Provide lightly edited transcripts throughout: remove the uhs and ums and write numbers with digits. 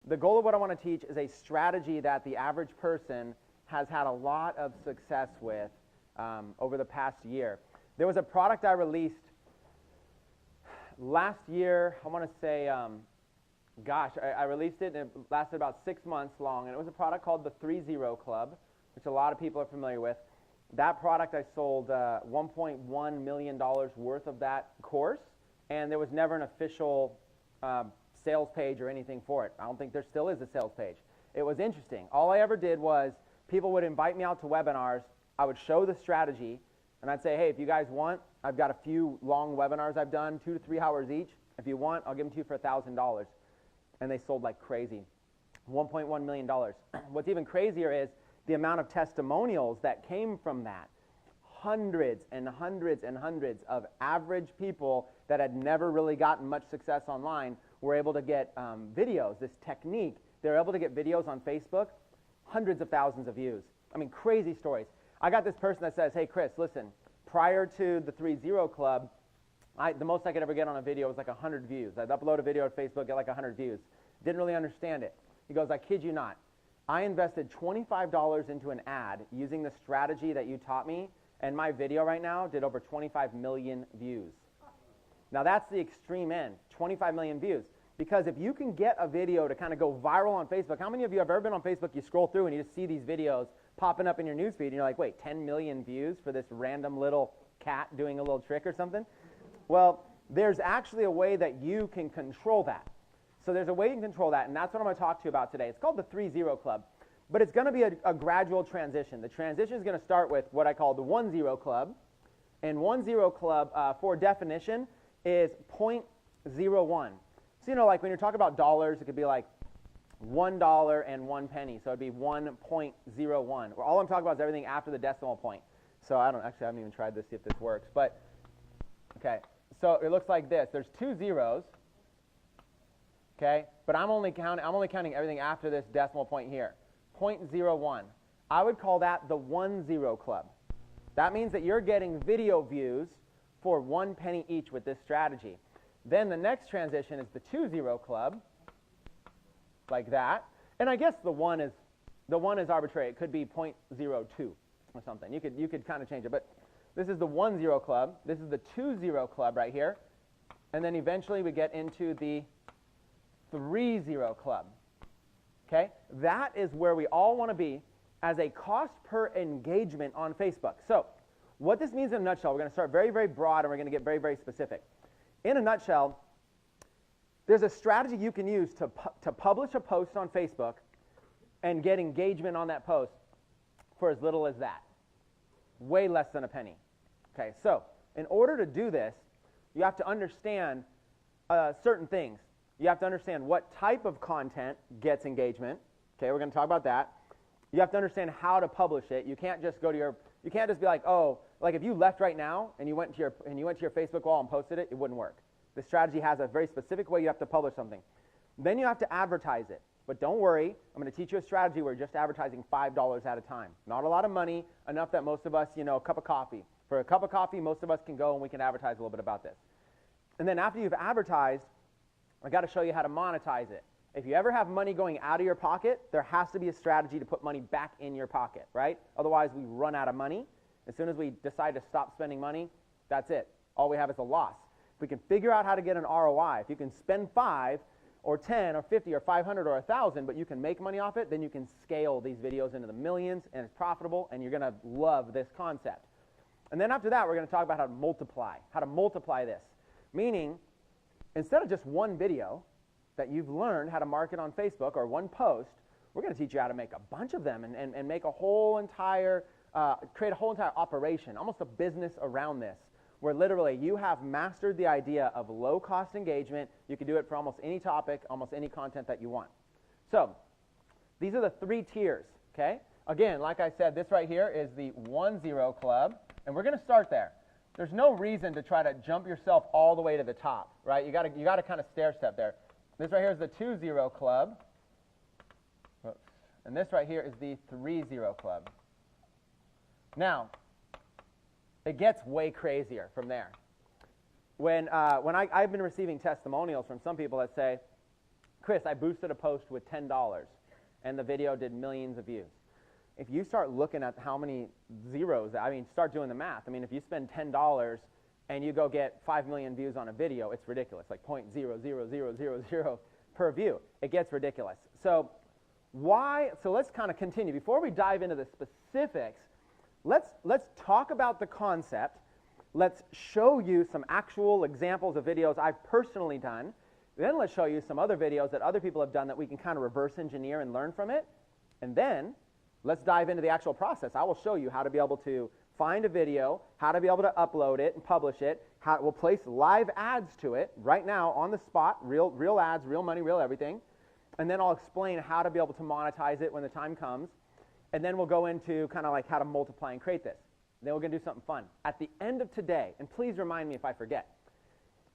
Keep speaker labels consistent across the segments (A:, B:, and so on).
A: the goal of what I want to teach is a strategy that the average person has had a lot of success with over the past year. There was a product I released last year. I want to say, I released it and it lasted about 6 months long, and it was a product called the 3-0 Club, which a lot of people are familiar with. That product, I sold $1.1 million worth of that course, and there was never an official sales page or anything for it. I don't think there still is a sales page. It was interesting. All I ever did was people would invite me out to webinars. I would show the strategy, and I'd say, hey, if you guys want, I've got a few long webinars I've done, 2 to 3 hours each. If you want, I'll give them to you for $1,000. And they sold like crazy, $1.1 million. What's even crazier is the amount of testimonials that came from that. Hundreds and hundreds and hundreds of average people that had never really gotten much success online were able to get videos, this technique. They were able to get videos on Facebook, hundreds of thousands of views. I mean, crazy stories. I got this person that says, hey, Chris, listen, prior to the 3-0 Club, the most I could ever get on a video was like 100 views. I'd upload a video to Facebook, get like 100 views. Didn't really understand it. He goes, I kid you not. I invested $25 into an ad using the strategy that you taught me, and my video right now did over 25 million views. Now that's the extreme end, 25 million views. Because if you can get a video to kind of go viral on Facebook, how many of you have ever been on Facebook, you scroll through and you just see these videos popping up in your newsfeed, and you're like, wait, 10 million views for this random little cat doing a little trick or something? Well, there's actually a way that you can control that. So there's a way you can control that, and that's what I'm going to talk to you about today. It's called the 3-0 Club, but it's going to be a gradual transition. The transition is going to start with what I call the 1-0 Club, and 1-0 Club, for definition, is 0.01. So, you know, like when you're talking about dollars, it could be like $1 and 1 penny, so it'd be 1.01. All I'm talking about is everything after the decimal point. So I haven't even tried this to see if this works, but okay. So it looks like this. There's 2 zeros. Okay, but I'm only counting everything after this decimal point here, 0.01. I would call that the 1-0 Club. That means that you're getting video views for 1 penny each with this strategy. Then the next transition is the 2-0 Club, like that. And I guess the one is arbitrary. It could be 0.02 or something. You could kind of change it. But this is the 1-0 Club. This is the 2-0 Club right here. And then eventually we get into the 3-0 Club. Okay? That is where we all want to be as a cost per engagement on Facebook. So what this means in a nutshell, we're going to start very, very broad, and we're going to get very, very specific. In a nutshell, there's a strategy you can use to publish a post on Facebook and get engagement on that post for as little as that. Way less than a penny. Okay, so in order to do this, you have to understand certain things. You have to understand what type of content gets engagement. Okay, we're going to talk about that. You have to understand how to publish it. You can't just go to you can't just be like, oh, like if you left right now and you went to your Facebook wall and posted it, it wouldn't work. The strategy has a very specific way you have to publish something. Then you have to advertise it. But don't worry, I'm going to teach you a strategy where you're just advertising $5 at a time. Not a lot of money, enough that most of us, a cup of coffee. For a cup of coffee, most of us can go and we can advertise a little bit about this. And then after you've advertised, I got to show you how to monetize it. If you ever have money going out of your pocket, there has to be a strategy to put money back in your pocket, right? Otherwise, we run out of money. As soon as we decide to stop spending money, that's it. All we have is a loss. If we can figure out how to get an ROI, if you can spend 5 or 10 or 50 or 500 or 1,000, but you can make money off it, then you can scale these videos into the millions, and it's profitable, and you're going to love this concept. And then after that, we're going to talk about how to multiply this. Meaning, instead of just one video that you've learned how to market on Facebook or one post, we're going to teach you how to make a bunch of them and make a whole entire, create a whole entire operation, almost a business around this, where literally you have mastered the idea of low-cost engagement. You can do it for almost any topic, almost any content that you want. So these are the 3 tiers, okay? Again, like I said, this right here is the 1-0 Club, and we're going to start there. There's no reason to try to jump yourself all the way to the top, right? You got to kind of stair step there. This right here is the 2-0 Club, and this right here is the 3-0 Club. Now, it gets way crazier from there. When I've been receiving testimonials from some people that say, Chris, I boosted a post with $10, and the video did millions of views. If you start looking at how many zeros, I mean, start doing the math. I mean, if you spend $10 and you go get 5 million views on a video, it's ridiculous, like 0.00000 per view. It gets ridiculous. So let's kind of continue. Before we dive into the specifics, let's talk about the concept. Let's show you some actual examples of videos I've personally done. Then let's show you some other videos that other people have done that we can kind of reverse engineer and learn from it. And then let's dive into the actual process. I will show you how to be able to find a video, how to be able to upload it and publish it, how we'll place live ads to it right now on the spot, real ads, real money, real everything. And then I'll explain how to be able to monetize it when the time comes. And then we'll go into kind of like how to multiply and create this. Then we're going to do something fun. At the end of today, and please remind me if I forget,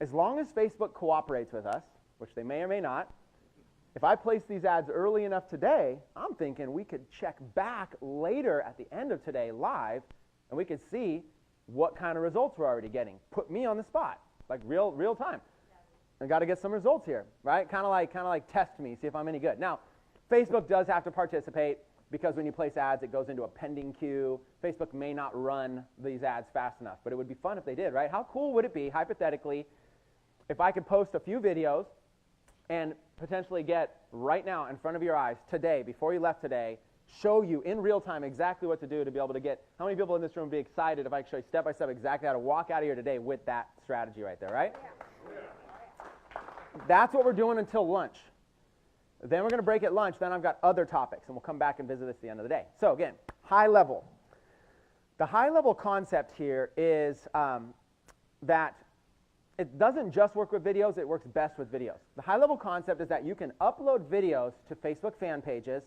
A: as long as Facebook cooperates with us, which they may or may not, if I place these ads early enough today, I'm thinking we could check back later at the end of today live, and we could see what kind of results we're already getting. Put me on the spot, like real time. I got to get some results here, right? Kind of like test me, see if I'm any good. Now, Facebook does have to participate because when you place ads, it goes into a pending queue. Facebook may not run these ads fast enough, but it would be fun if they did, right? How cool would it be, hypothetically, if I could post a few videos and potentially get right now in front of your eyes today, before you left today, show you in real time exactly what to do to be able to get, how many people in this room would be excited if I could show you step by step exactly how to walk out of here today with that strategy right there, right? Yeah. That's what we're doing until lunch. Then we're going to break at lunch. Then I've got other topics, and we'll come back and visit this at the end of the day. So again, high level. The high level concept here is that it doesn't just work with videos, it works best with videos. The high level concept is that you can upload videos to Facebook fan pages,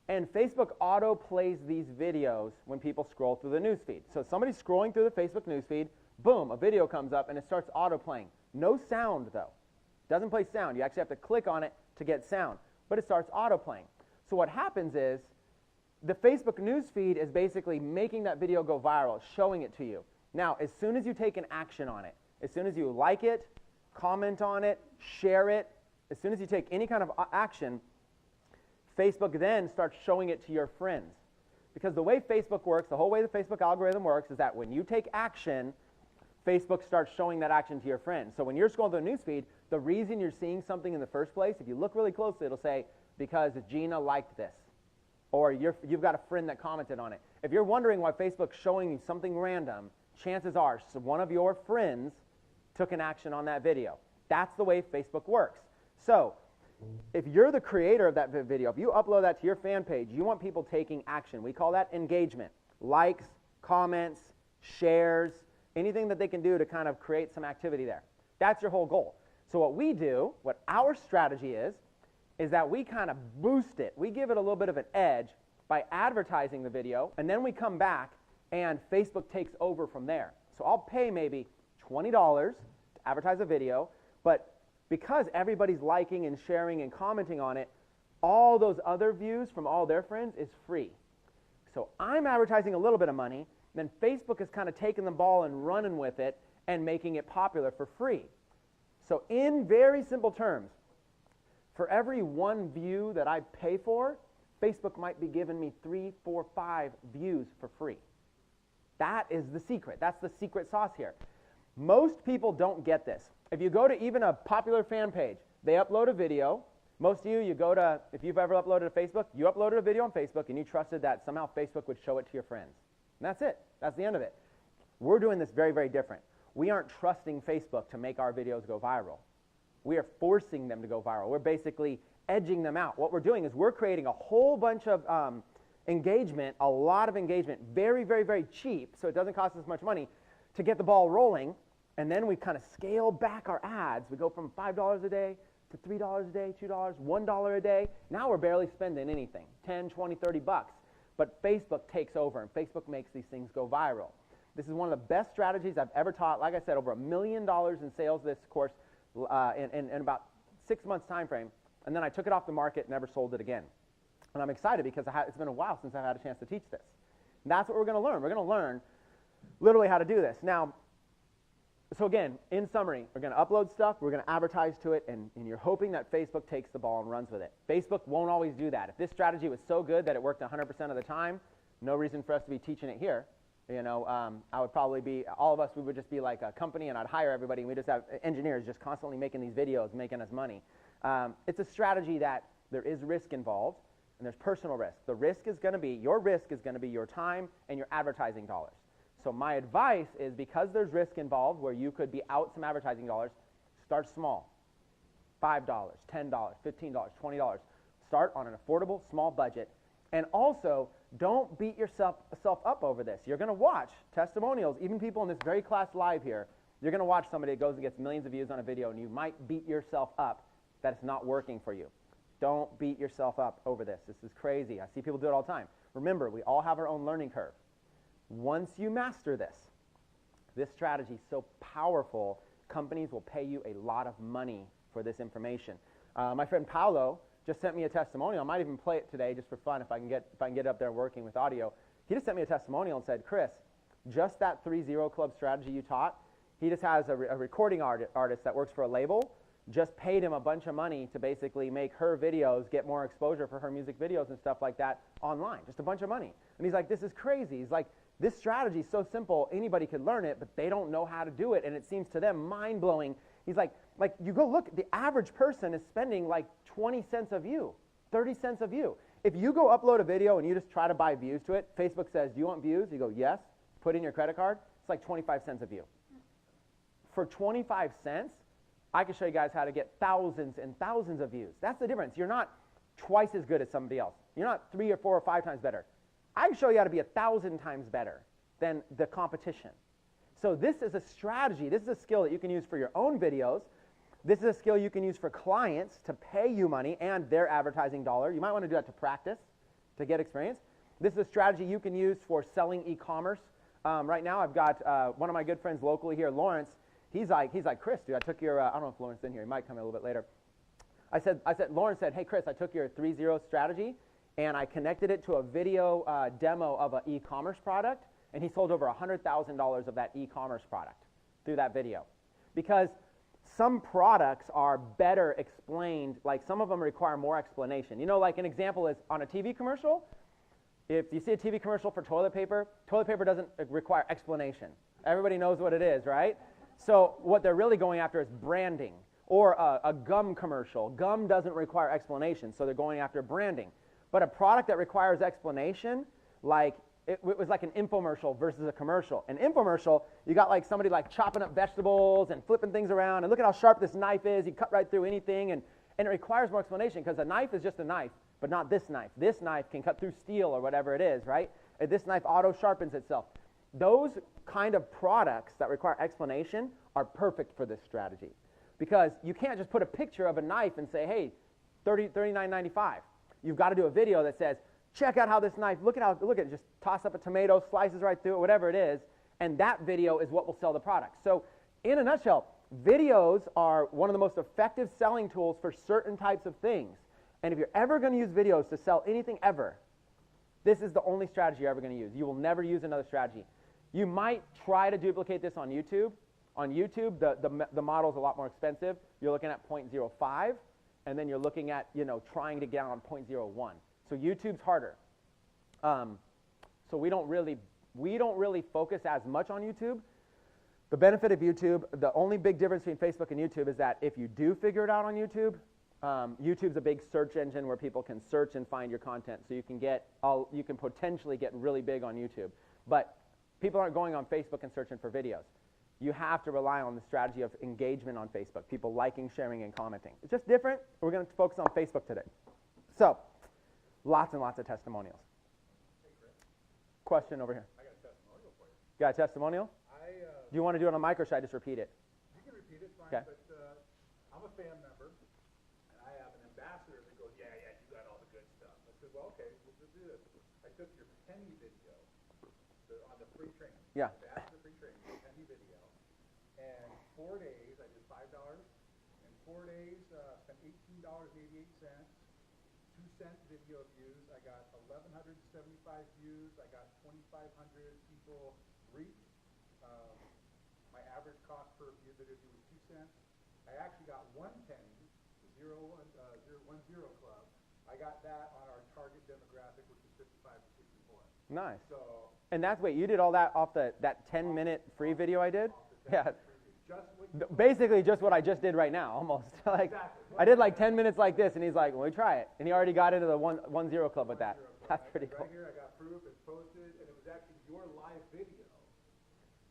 A: and Facebook auto plays these videos when people scroll through the newsfeed. So somebody's scrolling through the Facebook newsfeed, boom, a video comes up and it starts auto playing. No sound though. Doesn't play sound. You actually have to click on it to get sound, but it starts auto playing. So what happens is the Facebook newsfeed is basically making that video go viral, showing it to you. Now, as soon as you take an action on it, as soon as you like it, comment on it, share it, as soon as you take any kind of action, Facebook then starts showing it to your friends. Because the way Facebook works, the whole way the Facebook algorithm works is that when you take action, Facebook starts showing that action to your friends. So when you're scrolling through the newsfeed, the reason you're seeing something in the first place, if you look really closely, it'll say, because Gina liked this. Or you've got a friend that commented on it. If you're wondering why Facebook's showing you something random, chances are one of your friends took an action on that video. That's the way Facebook works. So if you're the creator of that video, if you upload that to your fan page, you want people taking action. We call that engagement. Likes, comments, shares, anything that they can do to kind of create some activity there. That's your whole goal. So what we do, what our strategy is that we kind of boost it. We give it a little bit of an edge by advertising the video, and then we come back and Facebook takes over from there. So I'll pay maybe $20 to advertise a video, but because everybody's liking and sharing and commenting on it, all those other views from all their friends is free. So I'm advertising a little bit of money, then Facebook is kind of taking the ball and running with it and making it popular for free. So in very simple terms, for every one view that I pay for, Facebook might be giving me 3, 4, 5 views for free. That is the secret. That's the secret sauce here. Most people don't get this. If you go to even a popular fan page, they upload a video. Most of you go to, if you've ever uploaded to Facebook, you uploaded a video on Facebook and you trusted that somehow Facebook would show it to your friends. And that's it. That's the end of it. We're doing this very, very different. We aren't trusting Facebook to make our videos go viral. We are forcing them to go viral. We're basically edging them out. What we're doing is we're creating a whole bunch of engagement, a lot of engagement, very, very, very cheap, so it doesn't cost us much money to get the ball rolling, and then we kind of scale back our ads. We go from $5 a day to $3 a day, $2, $1 a day. Now we're barely spending anything, 10, 20, 30 bucks. But Facebook takes over, and Facebook makes these things go viral. This is one of the best strategies I've ever taught. Like I said, over $1 million in sales this course in about 6 months time frame. And then I took it off the market, never sold it again. And I'm excited because it's been a while since I've had a chance to teach this. And that's what we're going to learn. We're going to learn literally how to do this. Now, So again, in summary, we're going to upload stuff, we're going to advertise to it, and you're hoping that Facebook takes the ball and runs with it. Facebook won't always do that. If this strategy was so good that it worked 100% of the time, no reason for us to be teaching it here. You know, I would probably be, all of us, we would just be like a company, and I'd hire everybody, and we just have engineers just constantly making these videos, making us money. It's a strategy that there is risk involved, and there's personal risk. The risk is going to be, your risk is going to be your time and your advertising dollars. So my advice is, because there's risk involved where you could be out some advertising dollars, start small. $5, $10, $15, $20. Start on an affordable, small budget. And also, don't beat yourself up over this. You're going to watch testimonials, even people in this very class live here. You're going to watch somebody that goes and gets millions of views on a video, and you might beat yourself up that it's not working for you. Don't beat yourself up over this. This is crazy. I see people do it all the time. Remember, we all have our own learning curve. Once you master this strategy is so powerful, companies will pay you a lot of money for this information. My friend Paolo just sent me a testimonial. I might even play it today just for fun if I can get it up there working with audio. He just sent me a testimonial and said, Chris, just that 3-0 club strategy you taught, he just has a recording artist that works for a label, just paid him a bunch of money to basically make her videos get more exposure for her music videos and stuff like that online, just a bunch of money. And he's like, this is crazy. He's like, this strategy is so simple, anybody could learn it, but they don't know how to do it, and it seems to them mind-blowing. He's like you go look, the average person is spending like 20 cents a view, 30 cents a view. If you go upload a video and you just try to buy views to it, Facebook says, do you want views? You go, yes. Put in your credit card. It's like 25 cents a view. For 25 cents, I can show you guys how to get thousands and thousands of views. That's the difference. You're not twice as good as somebody else. You're not 3 or 4 or 5 times better. I can show you how to be 1,000 times better than the competition. So this is a strategy. This is a skill that you can use for your own videos. This is a skill you can use for clients to pay you money and their advertising dollar. You might want to do that to practice, to get experience. This is a strategy you can use for selling e-commerce. Right now I've got one of my good friends locally here, Lawrence. He's like, Chris, dude, I took your, I don't know if Lawrence is in here. He might come in a little bit later. Lawrence said, hey, Chris, I took your 3-0 strategy, and I connected it to a video demo of an e-commerce product, and he sold over $100,000 of that e-commerce product through that video. Because some products are better explained, like some of them require more explanation. You know, like an example is on a TV commercial, if you see a TV commercial for toilet paper doesn't require explanation. Everybody knows what it is, right? So what they're really going after is branding. Or a gum commercial. Gum doesn't require explanation, so they're going after branding. But a product that requires explanation, like it was like an infomercial versus a commercial. An infomercial, you got like somebody like chopping up vegetables and flipping things around, and look at how sharp this knife is. You cut right through anything, and it requires more explanation because a knife is just a knife, but not this knife. This knife can cut through steel or whatever it is, right? And this knife auto sharpens itself. Those kind of products that require explanation are perfect for this strategy. Because you can't just put a picture of a knife and say, hey, $39.95. You've got to do a video that says, check out how this knife, look at it, just toss up a tomato, slices right through it, whatever it is, and that video is what will sell the product. So in a nutshell, videos are one of the most effective selling tools for certain types of things. And if you're ever going to use videos to sell anything ever, this is the only strategy you're ever going to use. You will never use another strategy. You might try to duplicate this on YouTube. On YouTube, the model is a lot more expensive. You're looking at 0.05, and then you're looking at, trying to get on 0.01. So YouTube's harder. So we don't really focus as much on YouTube. The benefit of YouTube, the only big difference between Facebook and YouTube is that if you do figure it out on YouTube, YouTube's a big search engine where people can search and find your content. So you can potentially get really big on YouTube. But people aren't going on Facebook and searching for videos. You have to rely on the strategy of engagement on Facebook, people liking, sharing, and commenting. It's just different. We're going to focus on Facebook today. So, lots and lots of testimonials.
B: Hey, Chris.
A: Question over here.
B: I got a testimonial for you.
A: Got a testimonial? Do you want to do it on mic or should I just repeat it?
B: You can repeat it, fine,
A: Okay.
B: but I'm a fan member, and I have an ambassador that goes, yeah, you got all the good stuff. I said, well, okay, we'll do this. I took your penny video on the free training.
A: Yeah.
B: Ambassador free training, the penny video. And 4 days, I did $5. In 4 days, spent $18.88. 2-cent video views. I got 1,175 views. I got 2,500 people reach. My average cost per video view was 2 cents. I actually got 1 penny, 010 Club. I got that on our target demographic, which is 55 to 64.
A: Nice.
B: So,
A: And that's, wait, you did all that off that 10-minute free video I did? Yeah.
B: just
A: Basically just what I just did right now, almost. Like,
B: exactly.
A: I did like 10 minutes like this, and he's like, well, we try it. And he already got into the 1-0 club with that. That's pretty cool.
B: Right here, I got proof. It's posted, and it was actually your live video.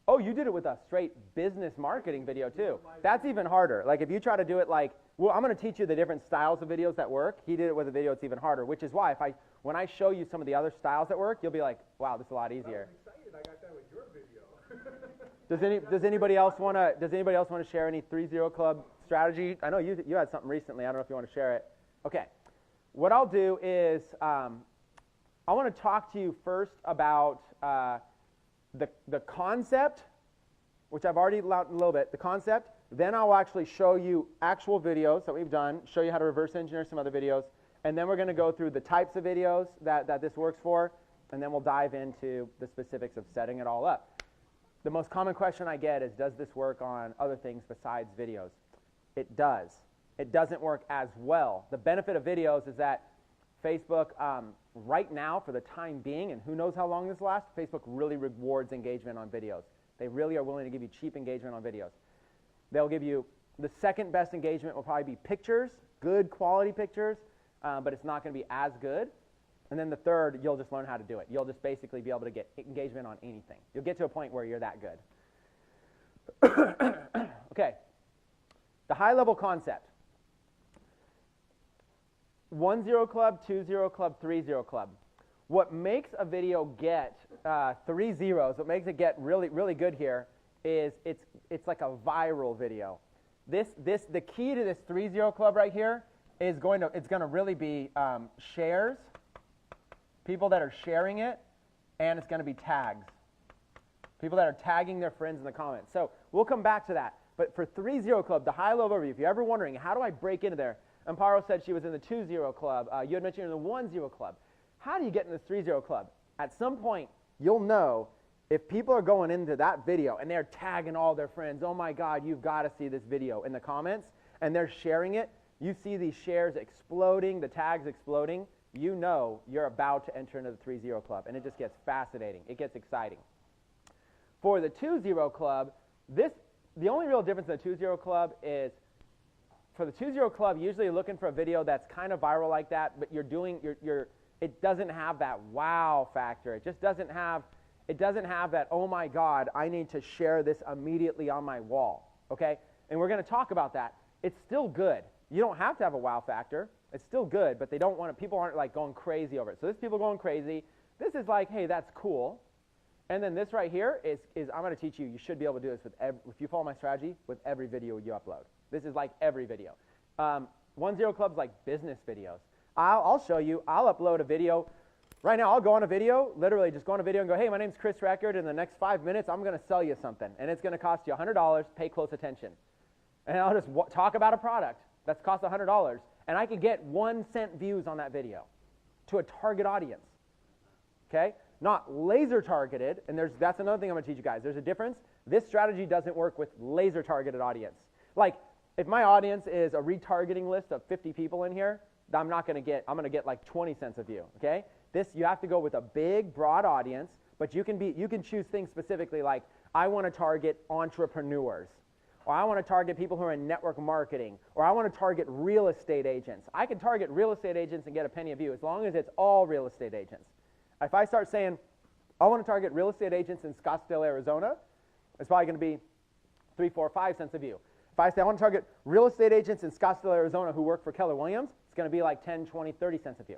A: Oh, you did it with a straight business marketing video, too. That's even harder. Like, if you try to do it like, well, I'm going to teach you the different styles of videos that work. He did it with a video. It's even harder, which is why when I show you some of the other styles that work, you'll be like, wow, this is a lot easier.
B: I'm excited. I got that with your video.
A: Does anybody else want to share any 3-0 club strategy? I know you had something recently. I don't know if you want to share it. Okay. What I'll do is I want to talk to you first about the concept, which I've already outlined a little bit, the concept. Then I'll actually show you actual videos that we've done, show you how to reverse engineer some other videos, and then we're going to go through the types of videos that this works for, and then we'll dive into the specifics of setting it all up. The most common question I get is, does this work on other things besides videos? It does. It doesn't work as well. The benefit of videos is that Facebook, right now, for the time being, and who knows how long this lasts, Facebook really rewards engagement on videos. They really are willing to give you cheap engagement on videos. They'll give you, the second best engagement will probably be pictures, good quality pictures, but it's not going to be as good. And then the third, you'll just learn how to do it. You'll just basically be able to get engagement on anything. You'll get to a point where you're that good. Okay, the high-level concept. 1-0 club, 2-0 club, 3-0 club. What makes a video get 3 zeros, what makes it get really, really good here is it's like a viral video. The key to this 3-0 club right here is going to really be shares, people that are sharing it, and it's going to be tags. People that are tagging their friends in the comments. So we'll come back to that. But for 3-0 club, the high-level overview, if you're ever wondering, how do I break into there? Amparo said she was in the 2-0 club. You had mentioned you're in the 1-0 club. How do you get in the 3-0 club? At some point, you'll know if people are going into that video and they're tagging all their friends, oh my God, you've got to see this video in the comments, and they're sharing it. You see these shares exploding, the tags exploding. You know you're about to enter into the 3-0 club, and it just gets fascinating. It gets exciting. For the 2-0 club, the only real difference in the 2-0 club is for the 2-0 club, usually you're looking for a video that's kind of viral like that, but it doesn't have that wow factor. It just doesn't have that, oh my God, I need to share this immediately on my wall, okay? And we're going to talk about that. It's still good. You don't have to have a wow factor. It's still good, but people aren't like going crazy over it. So this people going crazy. This is like, hey, that's cool. And then this right here is I'm going to teach you. You should be able to do this if you follow my strategy, with every video you upload. This is like every video. 1-0 club's like business videos. I'll show you. I'll upload a video. Right now, I'll go on a video, literally just go on a video and go, hey, my name's Chris Record. In the next 5 minutes, I'm going to sell you something. And it's going to cost you $100. Pay close attention. And I'll just talk about a product that's cost $100. And I could get 1 cent views on that video to a target audience. Okay? Not laser targeted. And that's another thing I'm going to teach you guys. There's a difference. This strategy doesn't work with laser targeted audience. Like, if my audience is a retargeting list of 50 people in here, I'm going to get like 20 cents a view, okay? You have to go with a big, broad audience, but you can choose things specifically like, I want to target entrepreneurs, or I want to target people who are in network marketing, or I want to target real estate agents. I can target real estate agents and get a penny a view as long as it's all real estate agents. If I start saying, I want to target real estate agents in Scottsdale, Arizona, it's probably going to be 3, 4, 5 cents a view. If I say I want to target real estate agents in Scottsdale, Arizona who work for Keller Williams, it's going to be like 10, 20, 30 cents a view.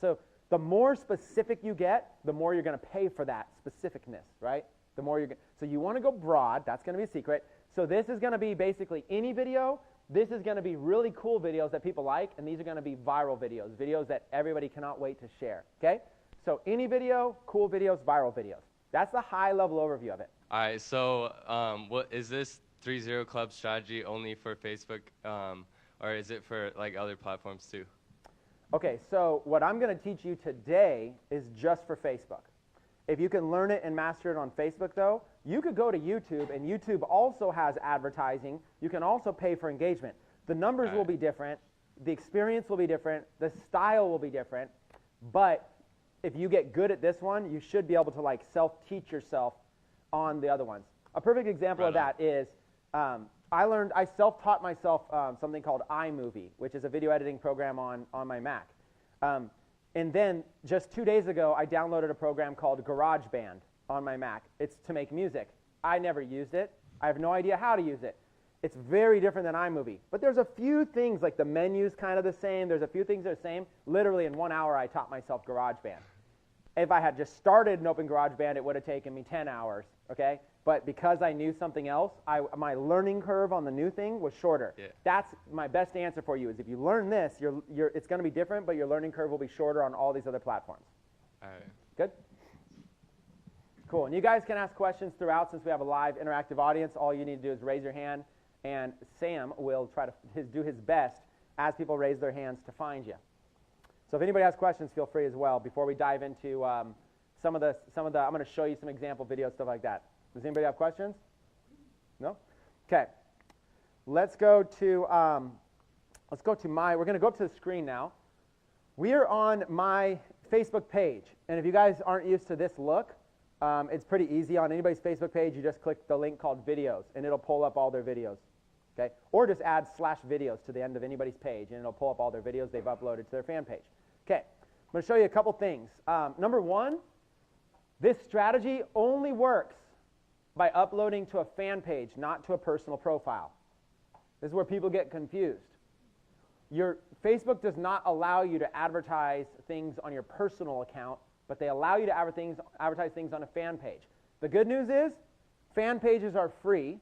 A: So the more specific you get, the more you're going to pay for that specificness, right? So you want to go broad. That's going to be a secret. So this is going to be basically any video. This is going to be really cool videos that people like, and these are going to be viral videos, videos that everybody cannot wait to share, okay? So any video, cool videos, viral videos. That's the high-level overview of it.
C: All right, so what is this 3-0 club strategy only for Facebook, or is it for like other platforms too?
A: Okay, so what I'm going to teach you today is just for Facebook. If you can learn it and master it on Facebook, though, You could go to YouTube, and YouTube also has advertising. You can also pay for engagement. The numbers will be different. The experience will be different. The style will be different. But if you get good at this one, you should be able to like self-teach yourself on the other ones. A perfect example of that is I self-taught myself something called iMovie, which is a video editing program on my Mac. And then just 2 days ago, I downloaded a program called GarageBand on my Mac. It's to make music. I never used it. I have no idea how to use it. It's very different than iMovie. But there's a few things, like the menu's kind of the same. There's a few things that are the same. Literally in 1 hour, I taught myself GarageBand. If I had just started and opened GarageBand, it would have taken me 10 hours, okay? But because I knew something else, my learning curve on the new thing was shorter. Yeah. That's my best answer for you, is if you learn this, it's going to be different, but your learning curve will be shorter on all these other platforms. All right. Good? Cool. And you guys can ask questions throughout since we have a live interactive audience. All you need to do is raise your hand, and Sam will try to do his best as people raise their hands to find you. So if anybody has questions, feel free as well. Before we dive into some of the, I'm going to show you some example videos, stuff like that. Does anybody have questions? No? Okay. Let's go to we're going to go up to the screen now. We are on my Facebook page, and if you guys aren't used to this look, it's pretty easy. On anybody's Facebook page, you just click the link called videos, and it'll pull up all their videos. Okay? Or just add /videos to the end of anybody's page, and it'll pull up all their videos they've uploaded to their fan page. Okay, I'm going to show you a couple things. Number one, this strategy only works by uploading to a fan page, not to a personal profile. This is where people get confused. Your Facebook does not allow you to advertise things on your personal account, but they allow you to advertise things on a fan page. The good news is fan pages are free.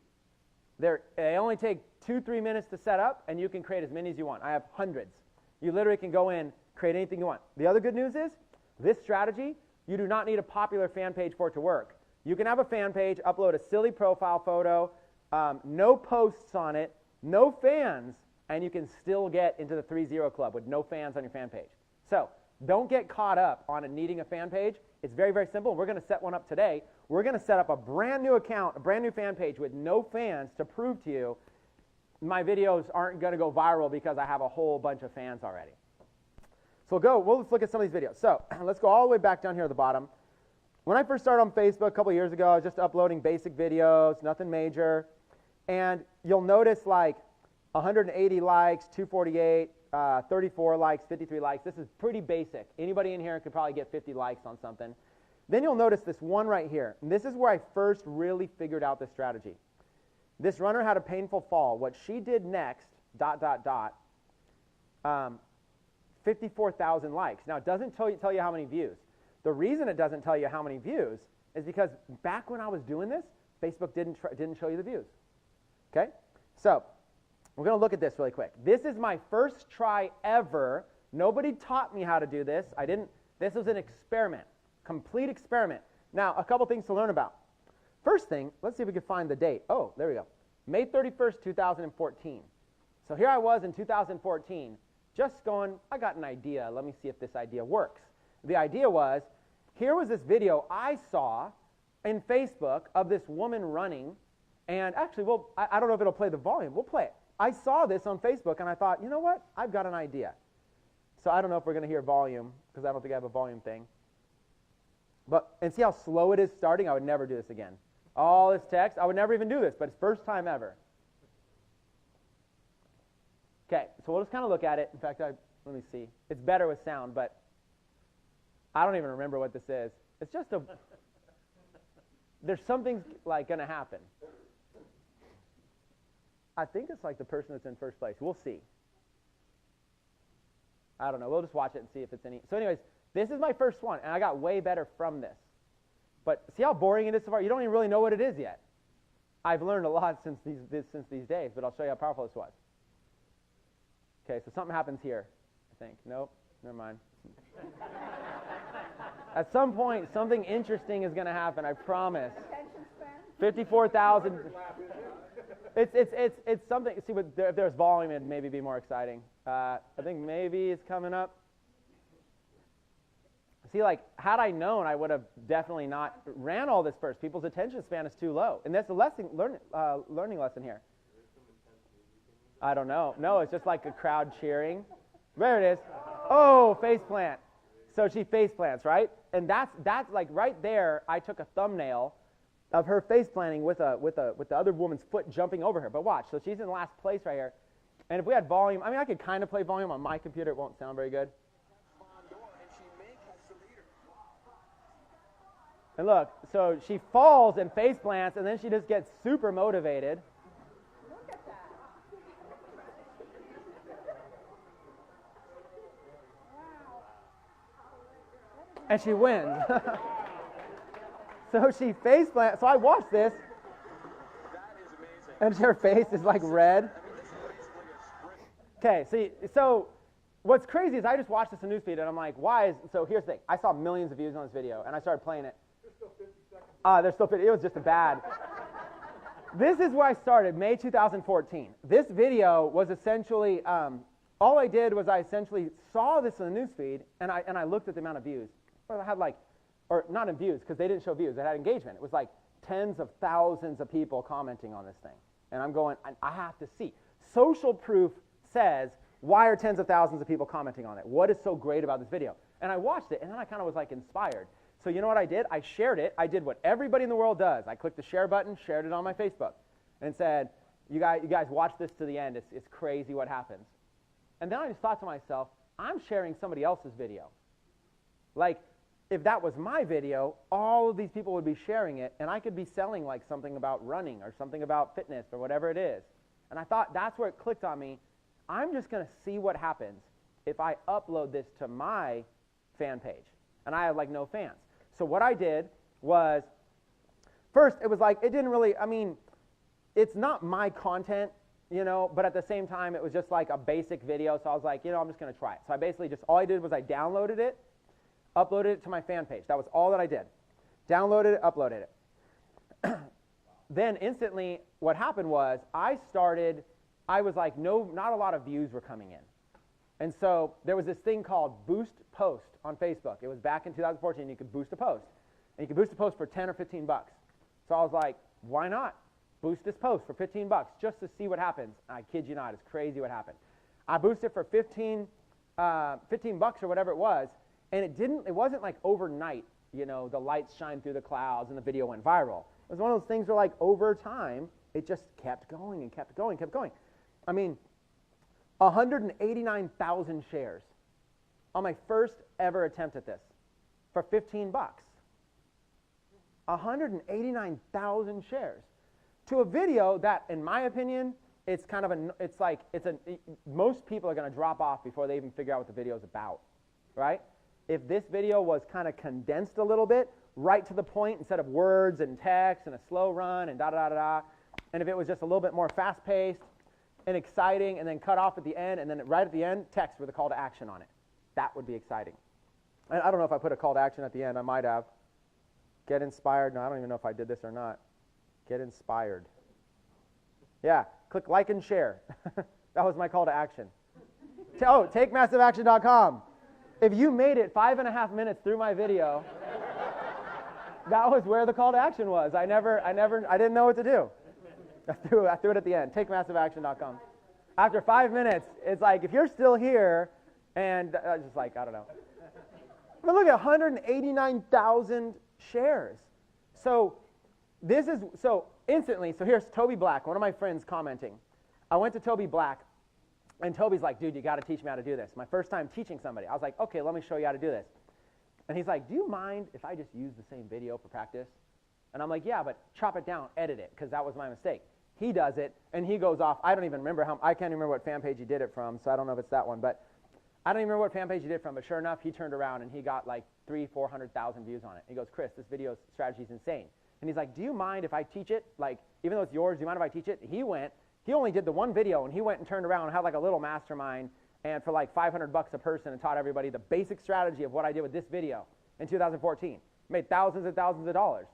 A: They only take 2-3 minutes to set up, and you can create as many as you want. I have hundreds. You literally can go in, create anything you want. The other good news is this strategy, you do not need a popular fan page for it to work. You can have a fan page, upload a silly profile photo, no posts on it, no fans, and you can still get into the 3-0 club with no fans on your fan page. So don't get caught up on needing a fan page. It's very, very simple. We're going to set one up today. We're going to set up a brand new account, a brand new fan page with no fans to prove to you my videos aren't going to go viral because I have a whole bunch of fans already. So let's look at some of these videos. So let's go all the way back down here at the bottom. When I first started on Facebook a couple years ago, I was just uploading basic videos, nothing major. And you'll notice like 180 likes, 248, 34 likes, 53 likes. This is pretty basic. Anybody in here could probably get 50 likes on something. Then you'll notice this one right here. And this is where I first really figured out this strategy. This runner had a painful fall. What she did next, 54,000 likes. Now, it doesn't tell you how many views. The reason it doesn't tell you how many views is because back when I was doing this, Facebook didn't show you the views. Okay? So we're going to look at this really quick. This is my first try ever. Nobody taught me how to do this. This was an experiment, complete experiment. Now, a couple things to learn about. First thing, let's see if we can find the date. Oh, there we go. May 31st, 2014. So here I was in 2014, just going, I got an idea. Let me see if this idea works. The idea was, here was this video I saw in Facebook of this woman running. And actually, I don't know if it'll play the volume. We'll play it. I saw this on Facebook, and I thought, you know what? I've got an idea. So I don't know if we're going to hear volume, because I don't think I have a volume thing. And see how slow it is starting? I would never do this again. All this text, I would never even do this, but it's first time ever. Okay, so we'll just kind of look at it. In fact, let me see. It's better with sound, but I don't even remember what this is. It's just there's something like going to happen. I think it's like the person that's in first place. We'll see. I don't know. We'll just watch it and see if it's any. So anyways, this is my first one, and I got way better from this. But see how boring it is so far? You don't even really know what it is yet. I've learned a lot since these days, but I'll show you how powerful this was. Okay, so something happens here, I think. Nope, never mind. At some point, something interesting is going to happen, I promise. 54,000. It's something. See, if there's volume, it'd maybe be more exciting. I think maybe it's coming up. see, like, had I known, I would have definitely not ran all this first. People's attention span is too low. And that's a learning lesson here. I don't know. No, it's just like a crowd cheering. There it is. Oh, face plant. So she face plants, right? And that's like right there, I took a thumbnail of her face planting with the other woman's foot jumping over her. But watch, so she's in last place right here. And if we had volume, I mean, I could kind of play volume on my computer. It won't sound very good. And look, so she falls and face plants, and then she just gets super motivated.
D: Look at that. Wow.
A: And she wins. So she face plants. So I watched this.
E: That is amazing.
A: And her face is like red. Okay, see, so what's crazy is I just watched this in newsfeed, and I'm like, why is, so here's the thing. I saw millions of views on this video, and I started playing it. There's still 50. It was just a bad. This is where I started, May 2014. This video was essentially, all I did was I essentially saw this in the newsfeed, and I looked at the amount of views. Well, I had like, or not in views, because they didn't show views. It had engagement. It was like tens of thousands of people commenting on this thing. And I'm going, I have to see. Social proof says, why are tens of thousands of people commenting on it? What is so great about this video? And I watched it, and then I kind of was like inspired. So you know what I did? I shared it. I did what everybody in the world does. I clicked the share button, shared it on my Facebook, and said, you guys watch this to the end. It's crazy what happens. And then I just thought to myself, I'm sharing somebody else's video. Like, if that was my video, all of these people would be sharing it, and I could be selling like something about running or something about fitness or whatever it is. And I thought that's where it clicked on me. I'm just going to see what happens if I upload this to my fan page. And I have like no fans. So what I did was, first it was like, it didn't really, I mean, it's not my content, you know, but at the same time it was just like a basic video. So I was like, you know, I'm just going to try it. So I basically just, all I did was I downloaded it, uploaded it to my fan page. That was all that I did. Downloaded it, uploaded it. Then instantly what happened was I was like, no, not a lot of views were coming in. And so there was this thing called Boost Post on Facebook. It was back in 2014. You could boost a post. And you could boost a post for 10 or 15 bucks. So I was like, why not boost this post for 15 bucks just to see what happens? I kid you not, it's crazy what happened. I boosted it for 15 bucks or whatever it was, and it wasn't like overnight, you know, the lights shine through the clouds and the video went viral. It was one of those things where like over time, it just kept going and kept going, kept going. I mean, 189,000 shares on my first ever attempt at this for 15 bucks. 189,000 shares to a video that, in my opinion, it's kind of most people are going to drop off before they even figure out what the video is about, right? If this video was kind of condensed a little bit, right to the point instead of words and text and a slow run and da-da-da-da-da, and if it was just a little bit more fast-paced and exciting and then cut off at the end and then right at the end, text with a call to action on it. That would be exciting. And I don't know if I put a call to action at the end. I might have. Get inspired. No, I don't even know if I did this or not. Get inspired. Yeah, click like and share. That was my call to action. TakeMassiveAction.com. If you made it 5.5 minutes through my video, that was where the call to action was. I didn't know what to do. I threw it at the end. TakeMassiveAction.com. After 5 minutes, it's like, if you're still here, and just like, I don't know. But look at 189,000 shares. So instantly, so here's Toby Black, one of my friends commenting. I went to Toby Black, and Toby's like, dude, you got to teach me how to do this. My first time teaching somebody. I was like, okay, let me show you how to do this. And he's like, do you mind if I just use the same video for practice? And I'm like, yeah, but chop it down, edit it, because that was my mistake. He does it, and he goes off. I don't even remember I can't even remember what fan page he did it from, so I don't know if it's that one. But I don't even remember what fan page he did it from, but sure enough, he turned around, and he got like 300,000-400,000 views on it. He goes, Chris, this video strategy is insane. And he's like, do you mind if I teach it? Like, even though it's yours, do you mind if I teach it? He only did the one video, and he went and turned around and had like a little mastermind, and for like 500 bucks a person, and taught everybody the basic strategy of what I did with this video in 2014. Made thousands and thousands of dollars.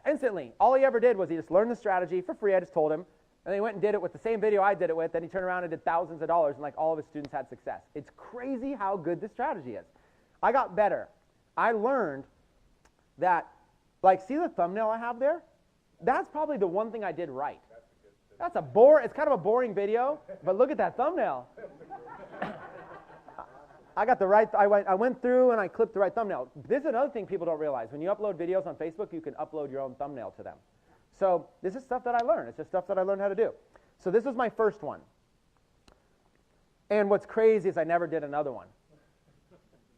A: Instantly, all he ever did was he just learned the strategy for free. I just told him. And then he went and did it with the same video I did it with. Then he turned around and did thousands of dollars, and like all of his students had success. It's crazy how good this strategy is. I got better. I learned that, like, see the thumbnail I have there? That's probably the one thing I did right. That's it's kind of a boring video, but look at that thumbnail. I went through and I clipped the right thumbnail. This is another thing people don't realize. When you upload videos on Facebook, you can upload your own thumbnail to them. So this is stuff that I learned. It's just stuff that I learned how to do. So this was my first one. And what's crazy is I never did another one.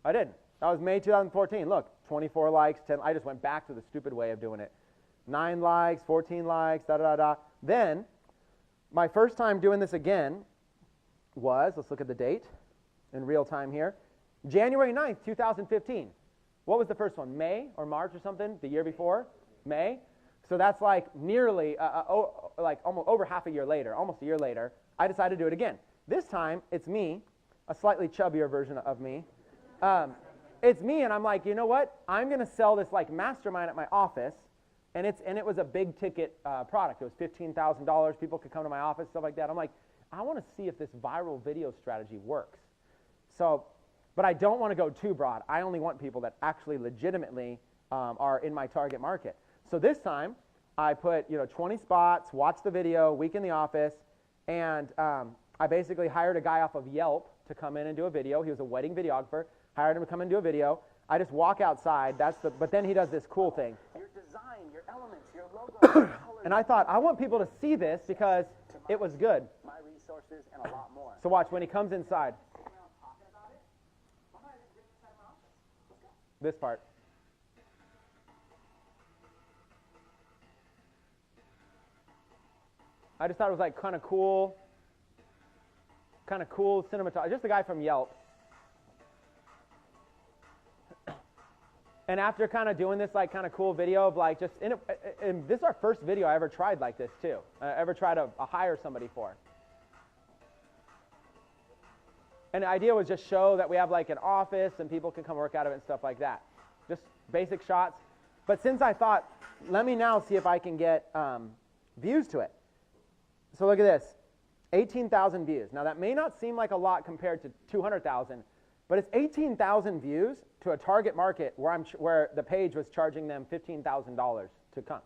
A: I didn't. That was May 2014. Look, 24 likes, 10. I just went back to the stupid way of doing it. 9 likes, 14 likes, da-da-da-da. Then, my first time doing this again was, let's look at the date in real time here, January 9th, 2015. What was the first one? May or March or something? The year before? May? So that's like nearly, like almost over half a year later, almost a year later, I decided to do it again. This time, it's me, a slightly chubbier version of me. It's me, and I'm like, you know what? I'm going to sell this like mastermind at my office, and it was a big ticket product. It was $15,000. People could come to my office, stuff like that. I'm like, I want to see if this viral video strategy works. So, but I don't want to go too broad. I only want people that actually legitimately are in my target market. So this time, I put 20 spots, watched the video, week in the office, and I basically hired a guy off of Yelp to come in and do a video. He was a wedding videographer. Hired him to come and do a video. I just walk outside. But then he does this cool thing.
E: Your design, your elements, your logo, your colors,
A: And I thought, I want people to see this because it was good.
E: my resources, and a lot more.
A: So watch, when he comes inside. This part. I just thought it was like kind of cool cinematography. Just the guy from Yelp. And after kind of doing this like kind of cool video of like just, and this is our first video I ever tried like this too. I ever tried to hire somebody for. And the idea was just show that we have like an office and people can come work out of it and stuff like that. Just basic shots. But since I thought, let me now see if I can get views to it. So look at this, 18,000 views. Now that may not seem like a lot compared to 200,000, but it's 18,000 views to a target market where the page was charging them $15,000 to come.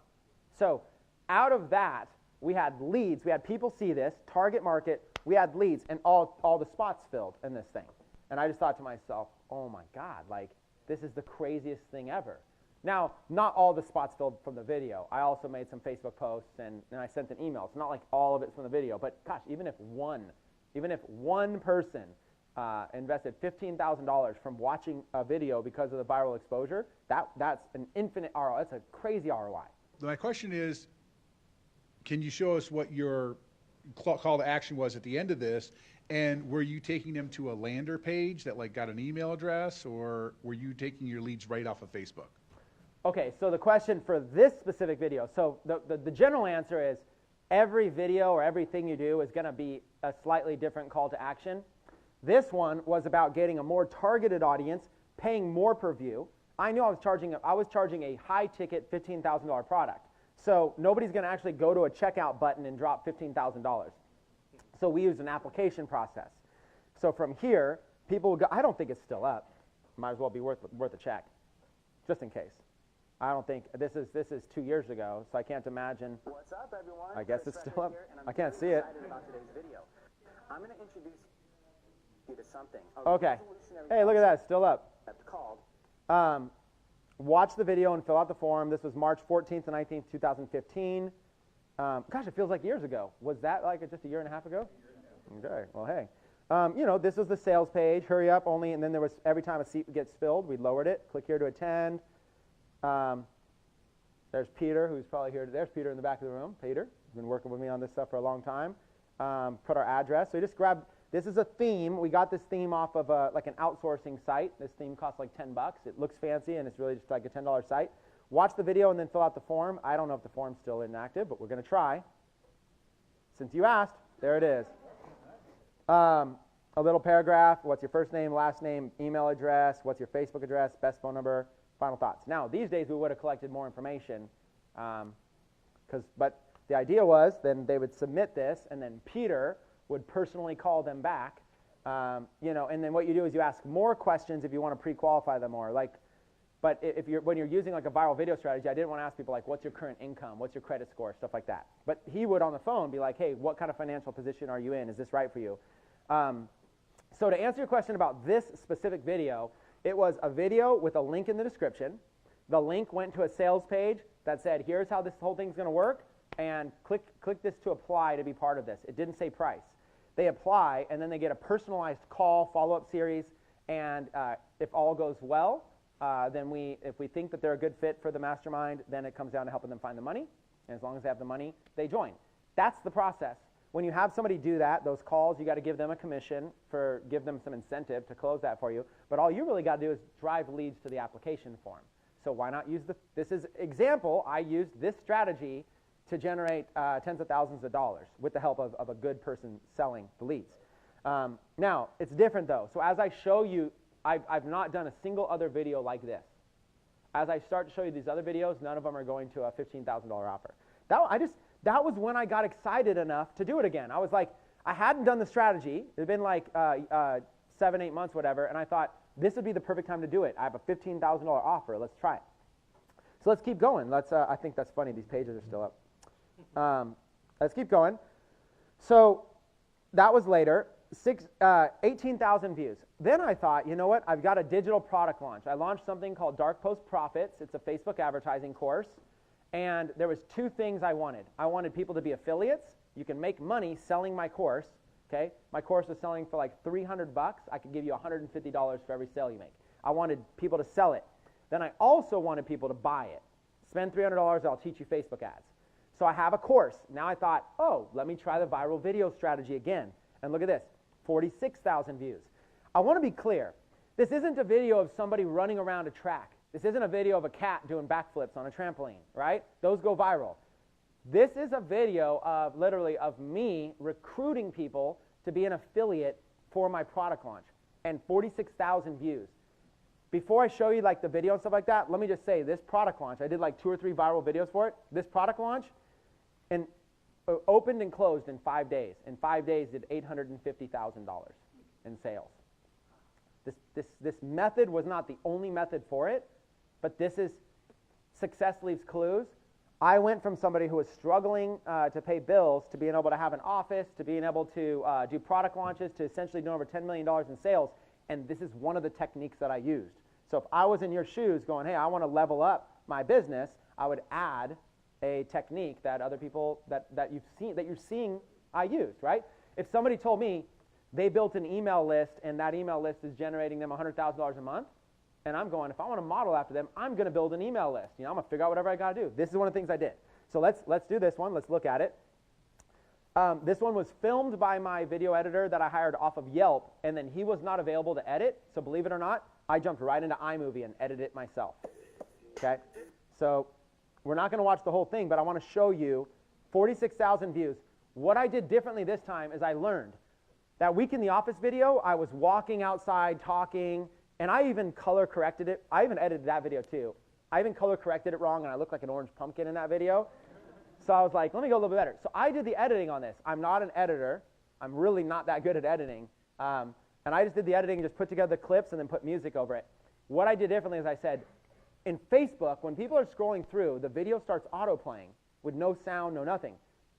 A: So out of that, we had leads. We had people see this, target market. We had leads, and all the spots filled in this thing. And I just thought to myself, oh my God, like this is the craziest thing ever. Now, not all the spots filled from the video. I also made some Facebook posts, and I sent an email. It's not like all of it's from the video, but gosh, even if one person invested $15,000 from watching a video because of the viral exposure, that's an infinite ROI. That's a crazy ROI.
B: My question is, can you show us what your call to action was at the end of this? And were you taking them to a lander page that like got an email address, or were you taking your leads right off of Facebook?
A: Okay, so the question for this specific video, so the general answer is every video or everything you do is going to be a slightly different call to action. This one was about getting a more targeted audience, paying more per view. I knew I was charging a high-ticket $15,000 product. So nobody's going to actually go to a checkout button and drop $15,000. So we used an application process. So from here, people would go, I don't think it's still up. Might as well be worth a check, just in case. I don't think, this is 2 years ago, so I can't imagine.
E: What's up, everyone?
A: I guess
E: Chris
A: it's
E: Frederick
A: still up.
E: here, and I'm
A: I can't
E: very
A: see it.
E: excited about today's video. I'm going to introduce you to something.
A: Okay. Hey, look at that, it's still up.
E: That's called
A: Watch the video and fill out the form. This was March 14th and 19th, 2015. Gosh, it feels like years ago. Was that like just a year and a half ago? Okay, well, hey. This was the sales page. Hurry up, only, and then there was, every time a seat gets filled, we lowered it. Click here to attend. There's Peter, who's probably here. There's Peter in the back of the room. Peter, he's been working with me on this stuff for a long time. Put our address. So we just grabbed, this is a theme. We got this theme off of like an outsourcing site. This theme costs like $10. It looks fancy, and it's really just like a $10 site. Watch the video and then fill out the form. I don't know if the form's still inactive, but we're going to try. Since you asked, there it is. A little paragraph. What's your first name, last name, email address? What's your Facebook address, best phone number, final thoughts. Now, these days we would have collected more information, but the idea was then they would submit this, and then Peter would personally call them back, and then what you do is you ask more questions if you want to pre-qualify them more. Like, But when you're using like a viral video strategy, I didn't want to ask people like, what's your current income? What's your credit score? Stuff like that. But he would on the phone be like, hey, what kind of financial position are you in? Is this right for you? So to answer your question about this specific video, it was a video with a link in the description. The link went to a sales page that said, here's how this whole thing's going to work, and click this to apply to be part of this. It didn't say price. They apply, and then they get a personalized call, follow-up series, and if all goes well, then if we think that they're a good fit for the mastermind, then it comes down to helping them find the money, and as long as they have the money, they join. That's the process. When you have somebody do that, those calls, you got to give them a commission, give them some incentive to close that for you, but all you really got to do is drive leads to the application form. So why not use this is example, I used this strategy to generate tens of thousands of dollars with the help of a good person selling the leads. Now, it's different though. So as I show you, I've not done a single other video like this. As I start to show you these other videos, none of them are going to a $15,000 offer. That was when I got excited enough to do it again. I was like, I hadn't done the strategy. It had been like 7, 8 months, whatever, and I thought, this would be the perfect time to do it. I have a $15,000 offer. Let's try it. So let's keep going. I think that's funny. These pages are still up. Let's keep going. So that was later. 18,000 views. Then I thought, you know what? I've got a digital product launch. I launched something called Dark Post Profits. It's a Facebook advertising course. And there was 2 things I wanted. I wanted people to be affiliates. You can make money selling my course. Okay? My course was selling for like $300. I could give you $150 for every sale you make. I wanted people to sell it. Then I also wanted people to buy it. Spend $300, I'll teach you Facebook ads. So I have a course. Now I thought, oh, let me try the viral video strategy again. And look at this, 46,000 views. I want to be clear. This isn't a video of somebody running around a track. This isn't a video of a cat doing backflips on a trampoline, right? Those go viral. This is a video of literally of me recruiting people to be an affiliate for my product launch, and 46,000 views. Before I show you like the video and stuff like that, let me just say this product launch, I did like 2 or 3 viral videos for it. This product launch and opened and closed in 5 days. In 5 days did $850,000 in sales. This method was not the only method for it, but this is success leaves clues. I went from somebody who was struggling to pay bills to being able to have an office, to being able to do product launches, to essentially doing over $10 million in sales, and this is one of the techniques that I used. So if I was in your shoes going, hey, I want to level up my business, I would add a technique that other people that you're seeing I used, right? If somebody told me they built an email list and that email list is generating them $100,000 a month, and I'm going, if I want to model after them, I'm going to build an email list. I'm going to figure out whatever I got to do. This is one of the things I did. So let's do this one. Let's look at it. This one was filmed by my video editor that I hired off of Yelp, and then he was not available to edit. So believe it or not, I jumped right into iMovie and edited it myself. Okay? So we're not going to watch the whole thing, but I want to show you 46,000 views. What I did differently this time is I learned. That week in the office video, I was walking outside, talking, and I even color corrected it. I even edited that video too. I even color corrected it wrong, and I looked like an orange pumpkin in that video. So I was like, let me go a little bit better. So I did the editing on this. I'm not an editor. I'm really not that good at editing. And I just did the editing and just put together the clips and then put music over it. What I did differently is I said, in Facebook, when people are scrolling through, the video starts auto-playing with no sound, no nothing.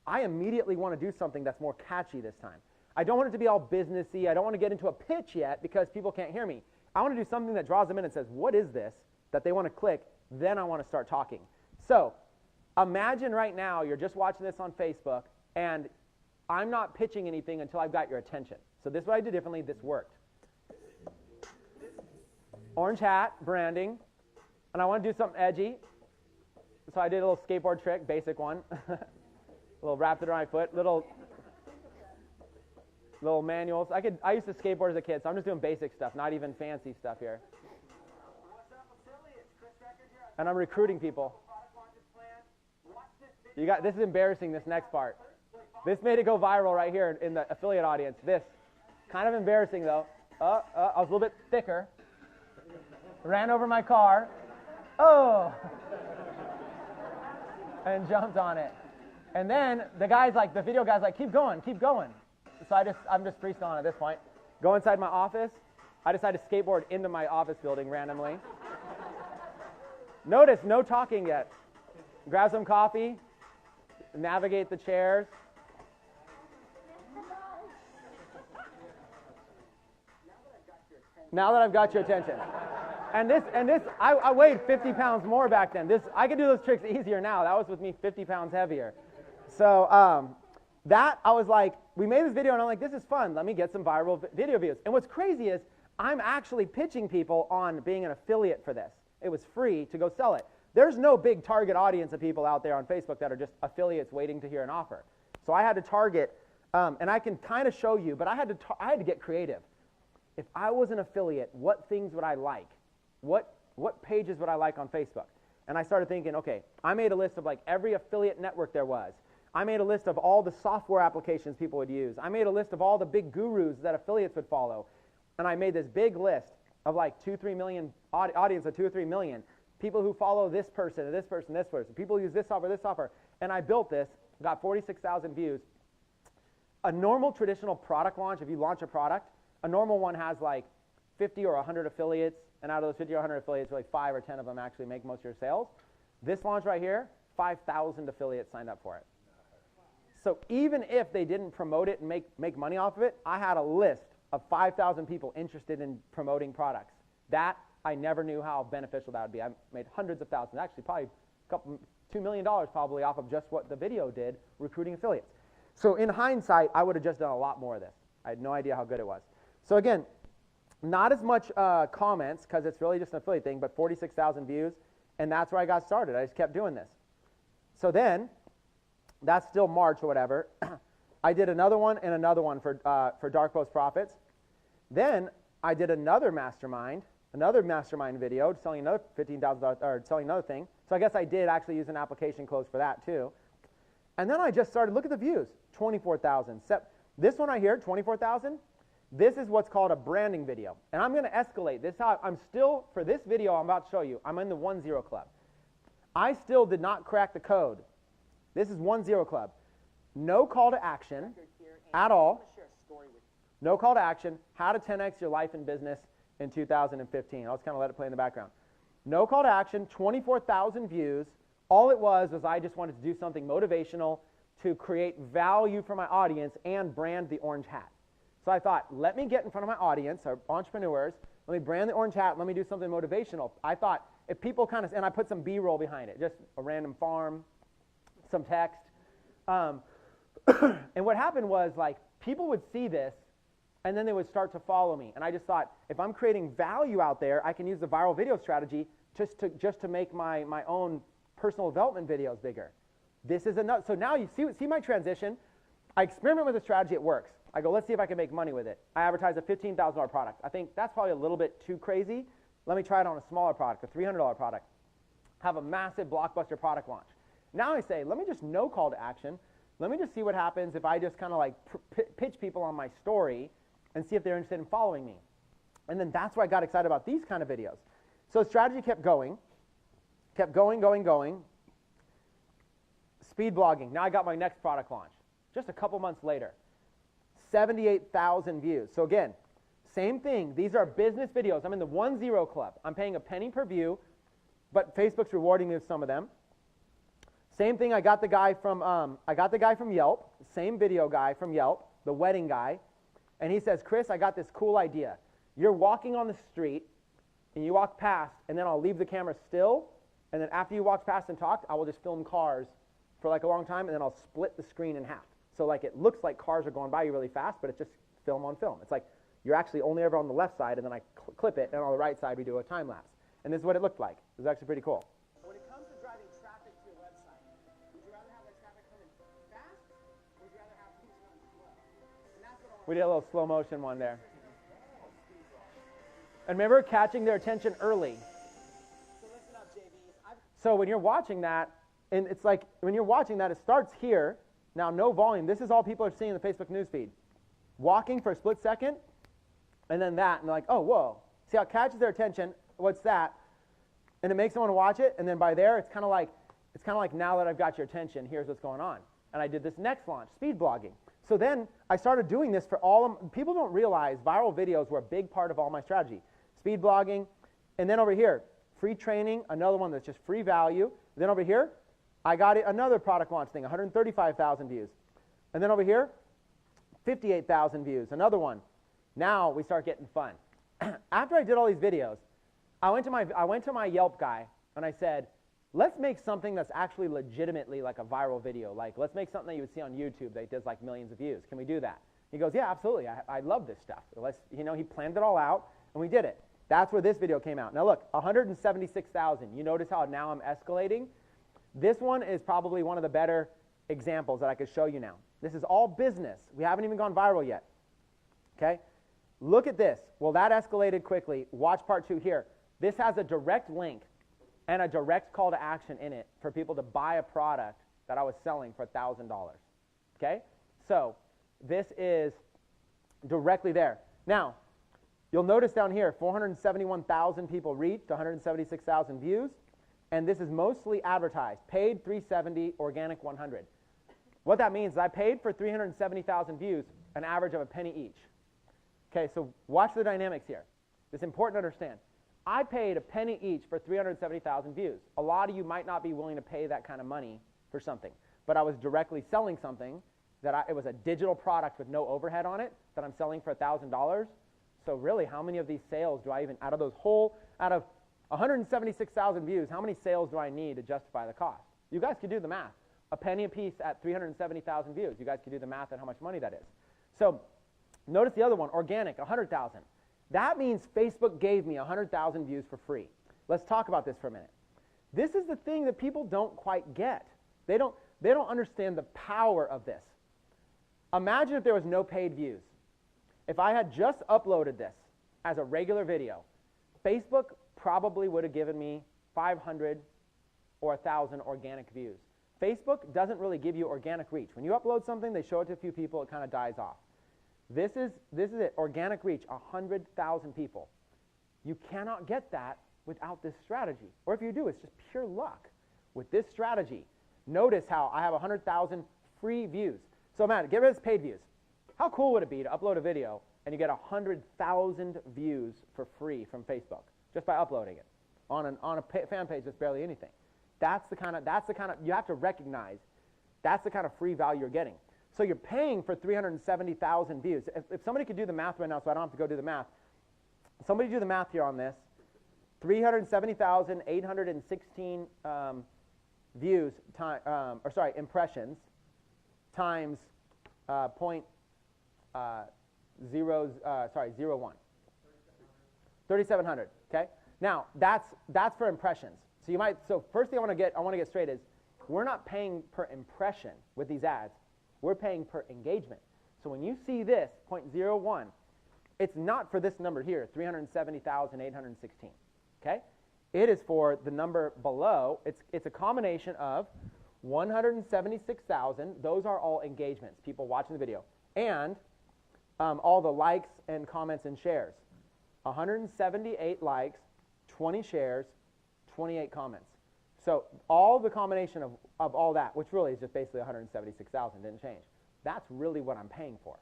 A: I immediately want to do something that's more catchy this time. I don't want it to be all businessy. I don't want to get into a pitch yet because people can't hear me. I want to do something that draws them in and says, what is this? That they want to click. Then I want to start talking. So imagine right now you're just watching this on Facebook, and I'm not pitching anything until I've got your attention. So this is what I did differently. This worked. Orange hat, branding. And I want to do something edgy. So I did a little skateboard trick, basic one. A little wrapped it around my foot. Little manuals. I used to skateboard as a kid, so I'm just doing basic stuff, not even fancy stuff here. And I'm recruiting people. This is embarrassing, this next part. This made it go viral right here in the affiliate audience. This. Kind of embarrassing, though. I was a little bit thicker. Ran over my car. Oh! And jumped on it. And then the video guy's like, keep going, keep going. So I'm just freestyling at this point. Go inside my office. I decided to skateboard into my office building randomly. Notice, no talking yet. Grab some coffee, navigate the chairs. Now that I've got your attention. And this, I weighed 50 pounds more back then. I could do those tricks easier now. That was with me 50 pounds heavier. So I was like, we made this video, and I'm like, this is fun. Let me get some viral video views. And what's crazy is I'm actually pitching people on being an affiliate for this. It was free to go sell it. There's no big target audience of people out there on Facebook that are just affiliates waiting to hear an offer. So I had to target, and I can kind of show you, but I had to get creative. If I was an affiliate, what things would I like? What pages would I like on Facebook? And I started thinking, okay, I made a list of like every affiliate network there was. I made a list of all the software applications people would use. I made a list of all the big gurus that affiliates would follow. And I made this big list of like 2-3 million, audience of 2 or 3 million, people who follow this person, and this person, this person, people who use this software. And I built this, got 46,000 views. A normal traditional product launch, if you launch a product, a normal one has like 50 or 100 affiliates, and out of those 50 or 100 affiliates, like 5 or 10 of them actually make most of your sales. This launch right here, 5,000 affiliates signed up for it. So even if they didn't promote it and make money off of it, I had a list of 5,000 people interested in promoting products. That, I never knew how beneficial that would be. I made hundreds of thousands, actually probably $2 million probably off of just what the video did, recruiting affiliates. So in hindsight, I would have just done a lot more of this. I had no idea how good it was. So again, not as much comments, because it's really just an affiliate thing, but 46,000 views, and that's where I got started. I just kept doing this. So then, that's still March or whatever. I did another one and another one for Dark Post Profits. Then I did another mastermind video, selling another $15,000, or selling another thing. So I guess I did actually use an application close for that too. And then I just started, look at the views, 24,000. This one right here, 24,000, this is what's called a branding video. And I'm going to escalate. This is how I'm still, for this video I'm about to show you, I'm in the 1-0 club. I still did not crack the code. This is 1-0 club. No call to action at all. No call to action. How to 10x your life and business in 2015. I'll just kind of let it play in the background. No call to action, 24,000 views. All it was I just wanted to do something motivational to create value for my audience and brand the orange hat. So I thought, let me get in front of my audience, our entrepreneurs, let me brand the orange hat, let me do something motivational. I thought, if people kind of, and I put some B-roll behind it, just a random farm, some text. And what happened was, like, people would see this, and then they would start to follow me. And I just thought, if I'm creating value out there, I can use the viral video strategy just to make my own personal development videos bigger. This is enough. So now you see my transition. I experiment with the strategy, it works. I go, let's see if I can make money with it. I advertise a $15,000 product. I think that's probably a little bit too crazy. Let me try it on a smaller product, a $300 product. Have a massive blockbuster product launch. Now I say, let me just no call to action. Let me just see what happens if I just kind of like pitch people on my story and see if they're interested in following me. And then that's where I got excited about these kind of videos. So the strategy kept going. Speed blogging. Now I got my next product launch. Just a couple months later. 78,000 views. So again, same thing. These are business videos. I'm in the 1-0 club. I'm paying a penny per view, but Facebook's rewarding me with some of them. Same thing. I got the guy from Yelp. Same video guy from Yelp, the wedding guy, and he says, "Chris, I got this cool idea. You're walking on the street, and you walk past, and then I'll leave the camera still, and then after you walk past and talk, I will just film cars for like a long time, and then I'll split the screen in half. So like it looks like cars are going by you really fast, but it's just film on film. It's like you're actually only ever on the left side, and then I clip it, and on the right side we do a time lapse. And this is what it looked like. It was actually pretty cool.
E: When it comes to driving traffic to your website, would you rather have that traffic coming fast, or would you rather have things run slow? And that's what I want.
A: We did a little slow motion one there. And remember catching their attention early.
E: So listen up, JVs.
A: So when you're watching that, and it's like when you're watching that, it starts here. Now, no volume. This is all people are seeing in the Facebook newsfeed. Walking for a split second, and then that, and they're like, oh, whoa. See how it catches their attention? What's that? And it makes them want to watch it, and then by there, it's kind of like now that I've got your attention, here's what's going on. And I did this next launch, speed blogging. So then I started doing this for all of people don't realize viral videos were a big part of all my strategy. Speed blogging, and then over here, free training, another one that's just free value. Then over here, I got it, another product launch thing, 135,000 views. And then over here, 58,000 views, another one. Now we start getting fun. After I did all these videos, I went to my Yelp guy and I said, let's make something that's actually legitimately like a viral video. Like, let's make something that you would see on YouTube that does like millions of views. Can we do that? He goes, yeah, absolutely. I love this stuff. He planned it all out, and we did it. That's where this video came out. Now look, 176,000. You notice how now I'm escalating? This one is probably one of the better examples that I could show you now. This is all business. We haven't even gone viral yet. Okay? Look at this. Well, that escalated quickly. Watch part 2 here. This has a direct link and a direct call to action in it for people to buy a product that I was selling for $1,000. Okay? So this is directly there. Now, you'll notice down here, 471,000 people reached, 176,000 views, and this is mostly advertised. Paid 370, organic 100. What that means is I paid for 370,000 views, an average of a penny each. Okay, so watch the dynamics here. It's important to understand. I paid a penny each for 370,000 views. A lot of you might not be willing to pay that kind of money for something, but I was directly selling something that it was a digital product with no overhead on it that I'm selling for $1,000. So really, how many of these sales do I even, out of 176,000 views, how many sales do I need to justify the cost? You guys could do the math. A penny a piece at 370,000 views. You guys could do the math at how much money that is. So notice the other one, organic, 100,000. That means Facebook gave me 100,000 views for free. Let's talk about this for a minute. This is the thing that people don't quite get. They don't understand the power of this. Imagine if there was no paid views. If I had just uploaded this as a regular video, Facebook probably would have given me 500 or 1,000 organic views. Facebook doesn't really give you organic reach. When you upload something, they show it to a few people, it kind of dies off. This is it, organic reach, 100,000 people. You cannot get that without this strategy. Or if you do, it's just pure luck. With this strategy, notice how I have 100,000 free views. So imagine, get rid of this paid views. How cool would it be to upload a video and you get 100,000 views for free from Facebook just by uploading it on a fan page that's barely anything? That's the kind of, you have to recognize that's the kind of free value you're getting. So you're paying for 370,000 views. If somebody could do the math right now, so I don't have to go do the math. Somebody do the math here on this. 370,816 views, impressions times 0.01. 3,700. Okay. Now that's for impressions. So first thing I want to get straight is we're not paying per impression with these ads. We're paying per engagement. So when you see this 0.01, it's not for this number here, 370,816. Okay? It is for the number below. It's a combination of 176,000. Those are all engagements, people watching the video, and all the likes and comments and shares. 178 likes, 20 shares, 28 comments. So all the combination of all that, which really is just basically 176,000, didn't change. That's really what I'm paying for.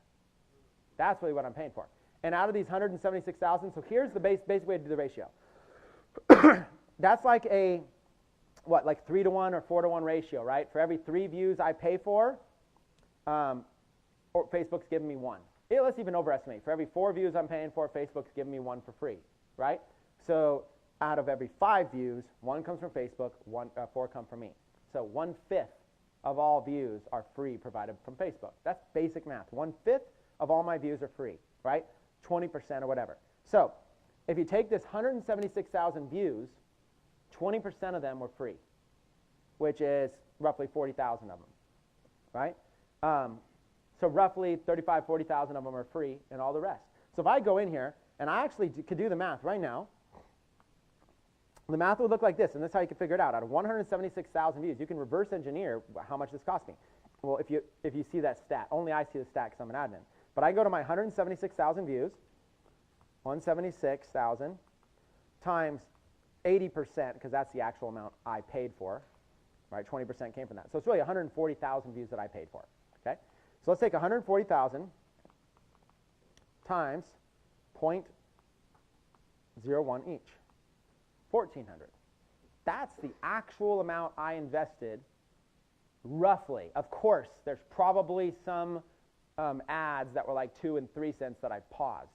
A: That's really what I'm paying for. And out of these 176,000, so here's the basic way to do the ratio. That's like a, like 3-to-1 or 4-to-1 ratio, right? For every 3 views I pay for, Facebook's giving me 1. Let's even overestimate. For every 4 views I'm paying for, Facebook's giving me 1 for free, right? So out of every 5 views, 1 comes from Facebook, 4 come from me. So 1/5 of all views are free provided from Facebook. That's basic math. 1/5 of all my views are free, right? 20% or whatever. So if you take this 176,000 views, 20% of them were free, which is roughly 40,000 of them, right? So roughly 35,000, 40,000 of them are free and all the rest. So if I go in here, and I actually could do the math right now, the math would look like this, and this is how you can figure it out. Out of 176,000 views, you can reverse engineer how much this cost me. Well, if you see that stat, only I see the stat because I'm an admin. But I go to my 176,000 views, 176,000 times 80%, because that's the actual amount I paid for, right? 20% came from that. So it's really 140,000 views that I paid for, okay? So let's take 140,000 times 0.01 each. $1,400. That's the actual amount I invested, roughly. Of course, there's probably some ads that were like 2 and 3 cents that I paused.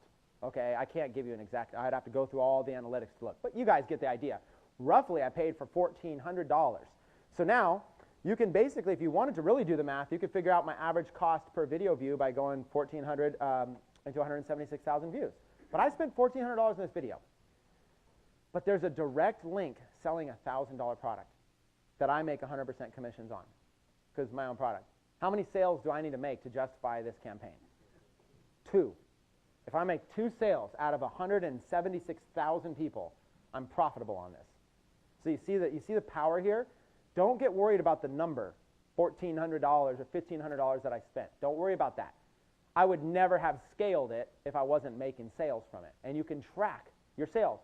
A: Okay, I can't give you an exact, I'd have to go through all the analytics to look, but you guys get the idea. Roughly, I paid for $1,400. So now, you can basically, if you wanted to really do the math, you could figure out my average cost per video view by going 1,400 into 176,000 views. But I spent $1,400 in this video. But there's a direct link selling a $1,000 product that I make 100% commissions on because it's my own product. How many sales do I need to make to justify this campaign? 2. If I make 2 sales out of 176,000 people, I'm profitable on this. So you see the power here? Don't get worried about the number, $1,400 or $1,500 that I spent. Don't worry about that. I would never have scaled it if I wasn't making sales from it. And you can track your sales.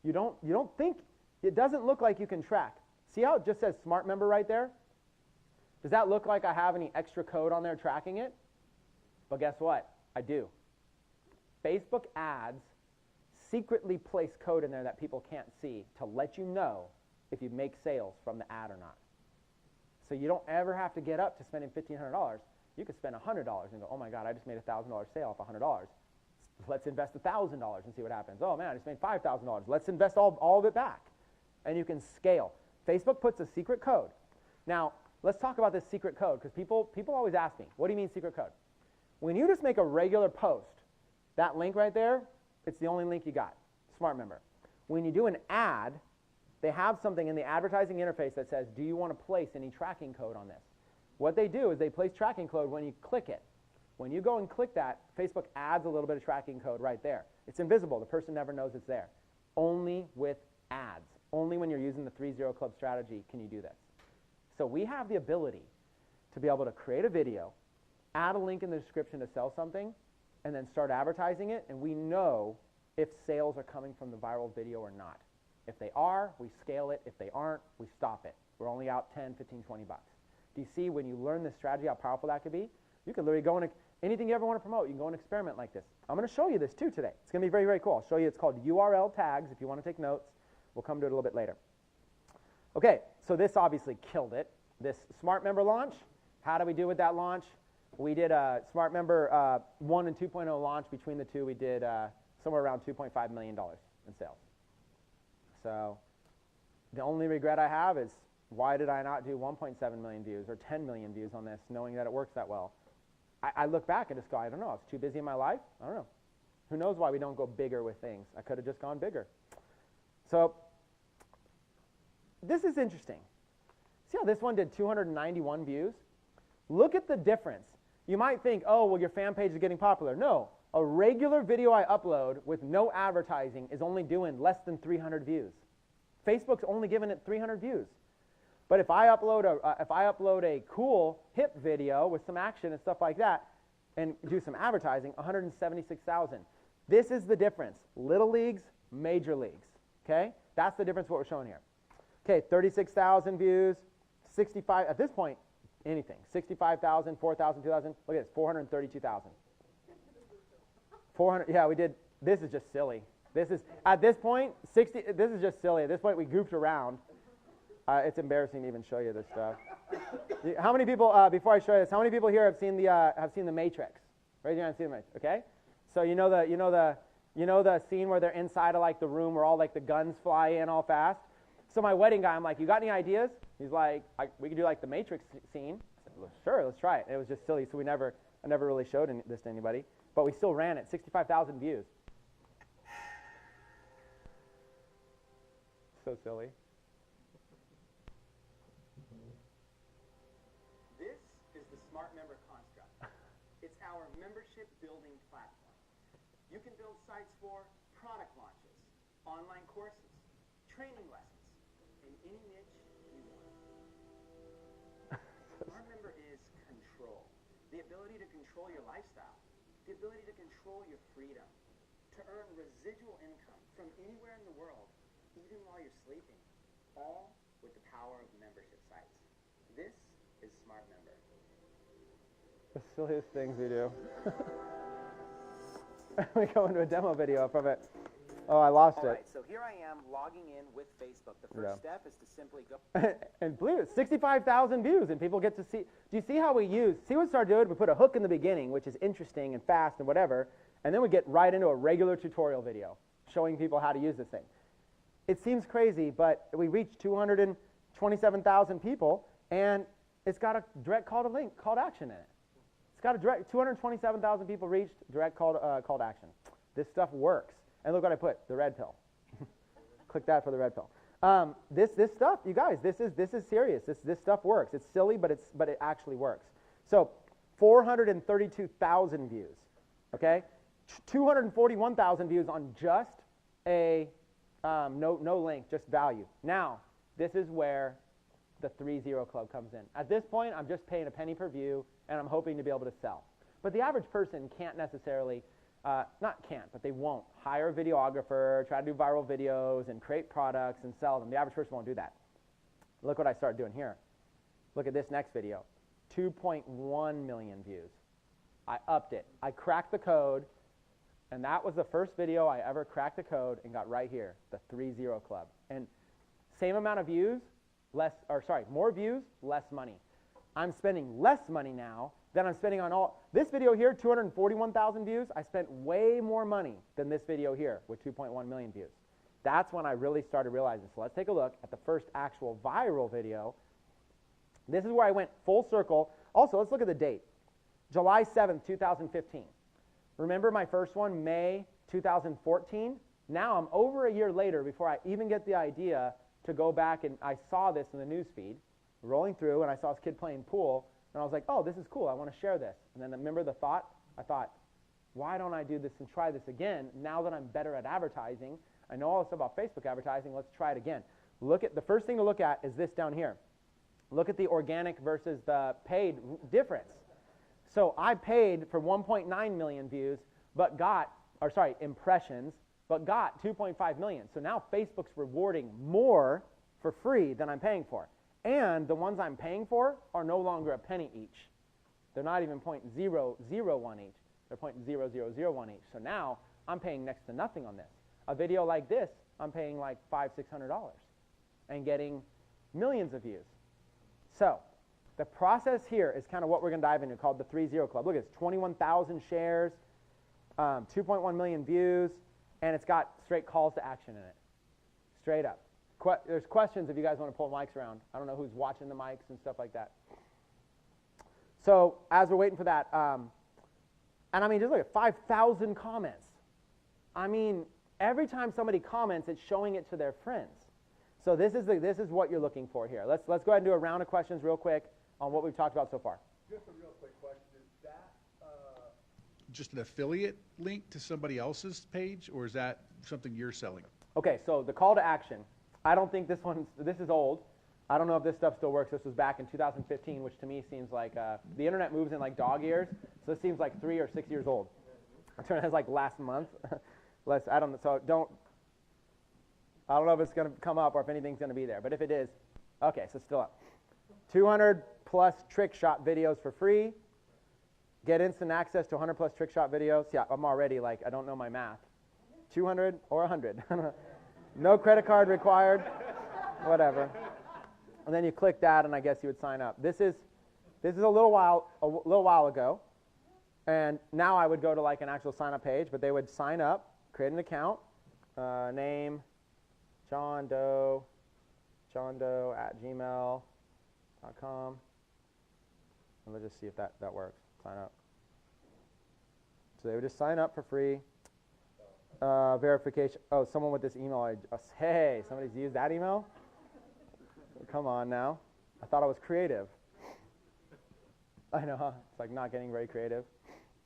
A: You don't think, it doesn't look like you can track. See how it just says Smart Member right there? Does that look like I have any extra code on there tracking it? But guess what? I do. Facebook ads secretly place code in there that people can't see to let you know if you make sales from the ad or not. So you don't ever have to get up to spending $1,500. You could spend $100 and go, oh my God, I just made a $1,000 sale off $100. Let's invest $1,000 and see what happens. Oh man, I just made $5,000. Let's invest all of it back. And you can scale. Facebook puts a secret code. Now, let's talk about this secret code because people always ask me, what do you mean secret code? When you just make a regular post, that link right there, it's the only link you got, Smart Member. When you do an ad, they have something in the advertising interface that says, do you want to place any tracking code on this? What they do is they place tracking code when you click it. When you go and click that, Facebook adds a little bit of tracking code right there. It's invisible. The person never knows it's there. Only with ads. Only when you're using the 3-0 Club strategy can you do this. So we have the ability to be able to create a video, add a link in the description to sell something, and then start advertising it, and we know if sales are coming from the viral video or not. If they are, we scale it. If they aren't, we stop it. We're only out 10, 15, 20 bucks. Do you see when you learn this strategy how powerful that could be? You can literally go in, anything you ever want to promote, you can go and experiment like this. I'm going to show you this too today. It's going to be very, very cool. I'll show you. It's called URL tags if you want to take notes. We'll come to it a little bit later. Okay, so this obviously killed it. This Smart Member launch, how do we do with that launch? We did a Smart Member 1 and 2.0 launch. Between the two, we did somewhere around $2.5 million in sales. So the only regret I have is why did I not do 1.7 million views or 10 million views on this knowing that it works that well? I look back and just go, I don't know. I was too busy in my life. I don't know. Who knows why we don't go bigger with things? I could have just gone bigger. So this is interesting. See how this one did 291 views? Look at the difference. You might think, oh, well, your fan page is getting popular. No. A regular video I upload with no advertising is only doing less than 300 views. Facebook's only giving it 300 views. But if I upload a cool, hip video with some action and stuff like that and do some advertising, 176,000. This is the difference. Little leagues, major leagues. Okay? That's the difference what we're showing here. Okay, 36,000 views, 65, at this point, anything. 65,000, 4,000, 2,000. Look at this, 432,000. 400, yeah, we did. This is just silly. This is, at this point, this is just silly. At this point, we goofed around. It's embarrassing to even show you this stuff. How many people, before I show you this, how many people here have seen the Matrix? Raise your hand and see the Matrix, okay? So you know the scene where they're inside of like the room where all like the guns fly in all fast? So my wedding guy, I'm like, you got any ideas? He's like, we could do like the Matrix scene. I said, well, sure, let's try it. And it was just silly, so I never really showed this to anybody. But we still ran it, 65,000 views. So silly.
E: This is the Smart Member construct. It's our membership building platform. You can build sites for product launches, online courses, training lessons, in any niche you want. Smart Member is control. The ability to control your lifestyle. The ability to control your freedom. To earn residual income from anywhere in the world, even while you're sleeping. All with the power of membership sites. This is Smart Member.
A: The silliest things we do. We go into a demo video from it. Oh, I lost
E: All
A: it.
E: right, so here I am logging in with Facebook. The first step is to simply go.
A: And believe it, 65,000 views, and people get to see. Do you see how we use? See what we started doing? We put a hook in the beginning, which is interesting and fast and whatever, and then we get right into a regular tutorial video showing people how to use this thing. It seems crazy, but we reached 227,000 people, and it's got a direct call to action in it. It's got a direct 227,000 people reached, direct call to action. This stuff works. And look what I put, the red pill. Click that for the red pill. This stuff, you guys, this is serious. This stuff works. It's silly, but it actually works. So 432,000 views, okay? 241,000 views on just a no link, just value. Now, this is where the 3-0 club comes in. At this point, I'm just paying a penny per view, and I'm hoping to be able to sell. But the average person can't necessarily, not can't, but they won't hire a videographer, try to do viral videos, and create products and sell them. The average person won't do that. Look what I started doing here. Look at this next video. 2.1 million views. I upped it. I cracked the code, and that was the first video I ever cracked the code and got right here, the 3-0 club. And same amount of views, more views, less money. I'm spending less money now than I'm spending on all. This video here, 241,000 views, I spent way more money than this video here with 2.1 million views. That's when I really started realizing. So let's take a look at the first actual viral video. This is where I went full circle. Also, let's look at the date. July 7th, 2015. Remember my first one, May 2014? Now I'm over a year later before I even get the idea to go back, and I saw this in the news feed, rolling through, and I saw this kid playing pool, and I was like, oh, this is cool. I want to share this. And then remember the thought? I thought, why don't I do this and try this again now that I'm better at advertising? I know all this about Facebook advertising. Let's try it again. Look at the first thing to look at is this down here. Look at the organic versus the paid difference. So I paid for 1.9 million views, but got, impressions, but got 2.5 million. So now Facebook's rewarding more for free than I'm paying for. And the ones I'm paying for are no longer a penny each. They're not even 0.001 each. They're 0.0001 each. So now I'm paying next to nothing on this. A video like this, I'm paying like $500-600 and getting millions of views. So the process here is kind of what we're going to dive into, called the 3-0 club. Look, it's 21,000 shares, 2.1 million views, and it's got straight calls to action in it. Straight up. There's questions if you guys want to pull mics around. I don't know who's watching the mics and stuff like that. So as we're waiting for that, and I mean, just look at 5,000 comments. I mean, every time somebody comments, it's showing it to their friends. So this is what you're looking for here. Let's go ahead and do a round of questions real quick on what we've talked about so far.
B: Just a real quick question. Is that just an affiliate link to somebody else's page, or is that something you're selling?
A: Okay, so the call to action. I don't think this is old. I don't know if this stuff still works. This was back in 2015, which to me seems like the internet moves in like dog years. So it seems like 3 or 6 years old. It turned out like last month. I don't know. So I don't know if it's going to come up or if anything's going to be there. But if it is, okay, so it's still up. 200 plus trick shot videos for free. Get instant access to 100 plus trick shot videos. Yeah, I'm already like, I don't know my math. 200 or 100. No credit card required. Whatever. And then you click that, and I guess you would sign up. This is a little while ago, and now I would go to like an actual sign up page, but they would sign up, create an account, name, John Doe at gmail.com. And let's just see if that works. Sign up. So they would just sign up for free. Verification. Oh, someone with this email. Hey, somebody's used that email? Come on now. I thought I was creative. I know, huh? It's like not getting very creative.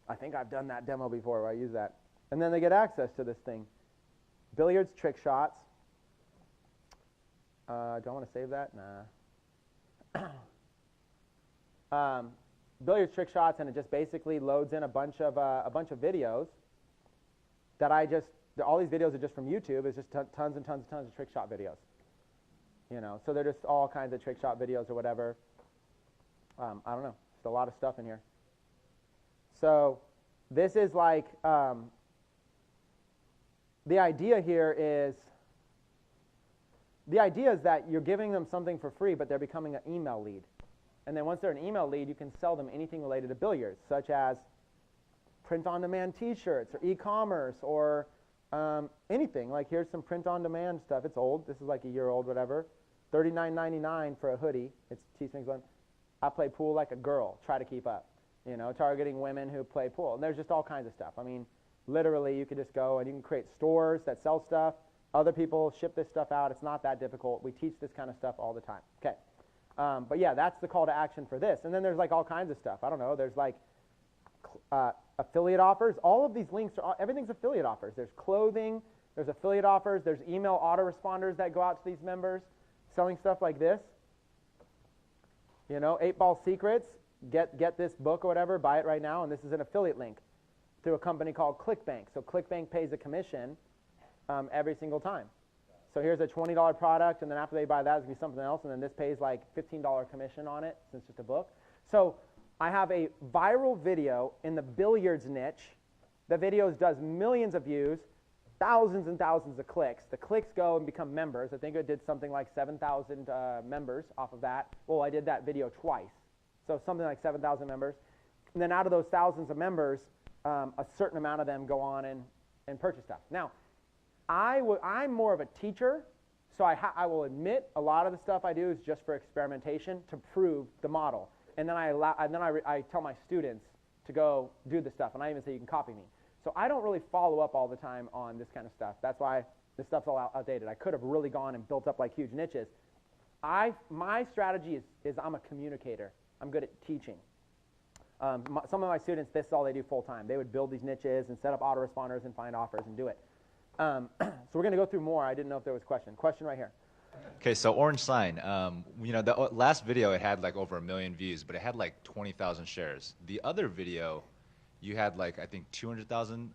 A: I think I've done that demo before where I use that. And then they get access to this thing. Billiards, trick shots. Do I want to save that? Nah. Billiards, trick shots, and it just basically loads in a bunch of videos that all these videos are just from YouTube. It's just tons and tons and tons of trick shot videos. You know, so they're just all kinds of trick shot videos or whatever. I don't know. There's a lot of stuff in here. So this is like, the idea here is, that you're giving them something for free, but they're becoming an email lead. And then once they're an email lead, you can sell them anything related to billiards, such as print-on-demand T-shirts or e-commerce or anything. Like here's some print-on-demand stuff. It's old. This is like a year old, whatever. $39.99 for a hoodie. It's T-Swings one. I play pool like a girl. Try to keep up. You know, targeting women who play pool. And there's just all kinds of stuff. I mean, literally, you could just go and you can create stores that sell stuff. Other people ship this stuff out. It's not that difficult. We teach this kind of stuff all the time. Okay. But yeah, that's the call to action for this. And then there's like all kinds of stuff. I don't know. There's like affiliate offers. All of these links, everything's affiliate offers. There's clothing. There's affiliate offers. There's email autoresponders that go out to these members selling stuff like this. You know, 8-Ball Secrets. Get this book or whatever. Buy it right now. And this is an affiliate link through a company called ClickBank. So ClickBank pays a commission every single time. So here's a $20 product, and then after they buy that, it's going to be something else, and then this pays like $15 commission on it since it's just a book. So I have a viral video in the billiards niche. The video does millions of views, thousands and thousands of clicks. The clicks go and become members. I think it did something like 7,000 members off of that. Well, I did that video twice. So something like 7,000 members. And then out of those thousands of members, a certain amount of them go on and purchase stuff. Now, I'm more of a teacher, so I will admit a lot of the stuff I do is just for experimentation to prove the model. And then I tell my students to go do the stuff, and I even say you can copy me. So I don't really follow up all the time on this kind of stuff. That's why this stuff's all outdated. I could have really gone and built up like huge niches. My strategy is I'm a communicator. I'm good at teaching. Some of my students, this is all they do full time. They would build these niches and set up autoresponders and find offers and do it. So we're going to go through more. I didn't know if there was a question. Question right here.
F: Okay, so Orange Sign, you know, the last video, it had like over 1 million views, but it had like 20,000 shares. The other video, you had like, I think 200,000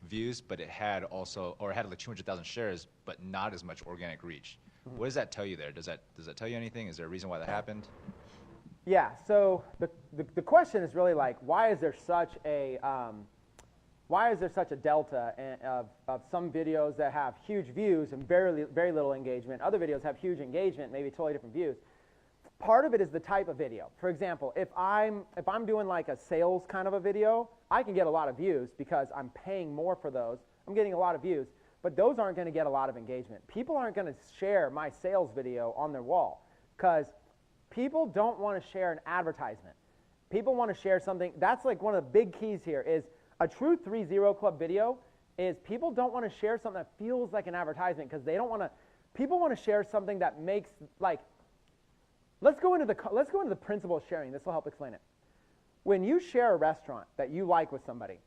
F: views, but it had also, or it had like 200,000 shares, but not as much organic reach. Mm-hmm. What does that tell you there? Does that tell you anything? Is there a reason why that happened?
A: Yeah, so the question is really like, why is there such a delta of some videos that have huge views and very little engagement? Other videos have huge engagement, maybe totally different views. Part of it is the type of video. For example, if I'm doing like a sales kind of a video, I can get a lot of views because I'm paying more for those. I'm getting a lot of views, but those aren't going to get a lot of engagement. People aren't going to share my sales video on their wall because people don't want to share an advertisement. People want to share something. That's like one of the big keys here is a true 3-0 club video is people don't want to share something that feels like an advertisement because they don't want to. People want to share something that makes like. Let's go into the principle of sharing. This will help explain it. When you share a restaurant that you like with somebody,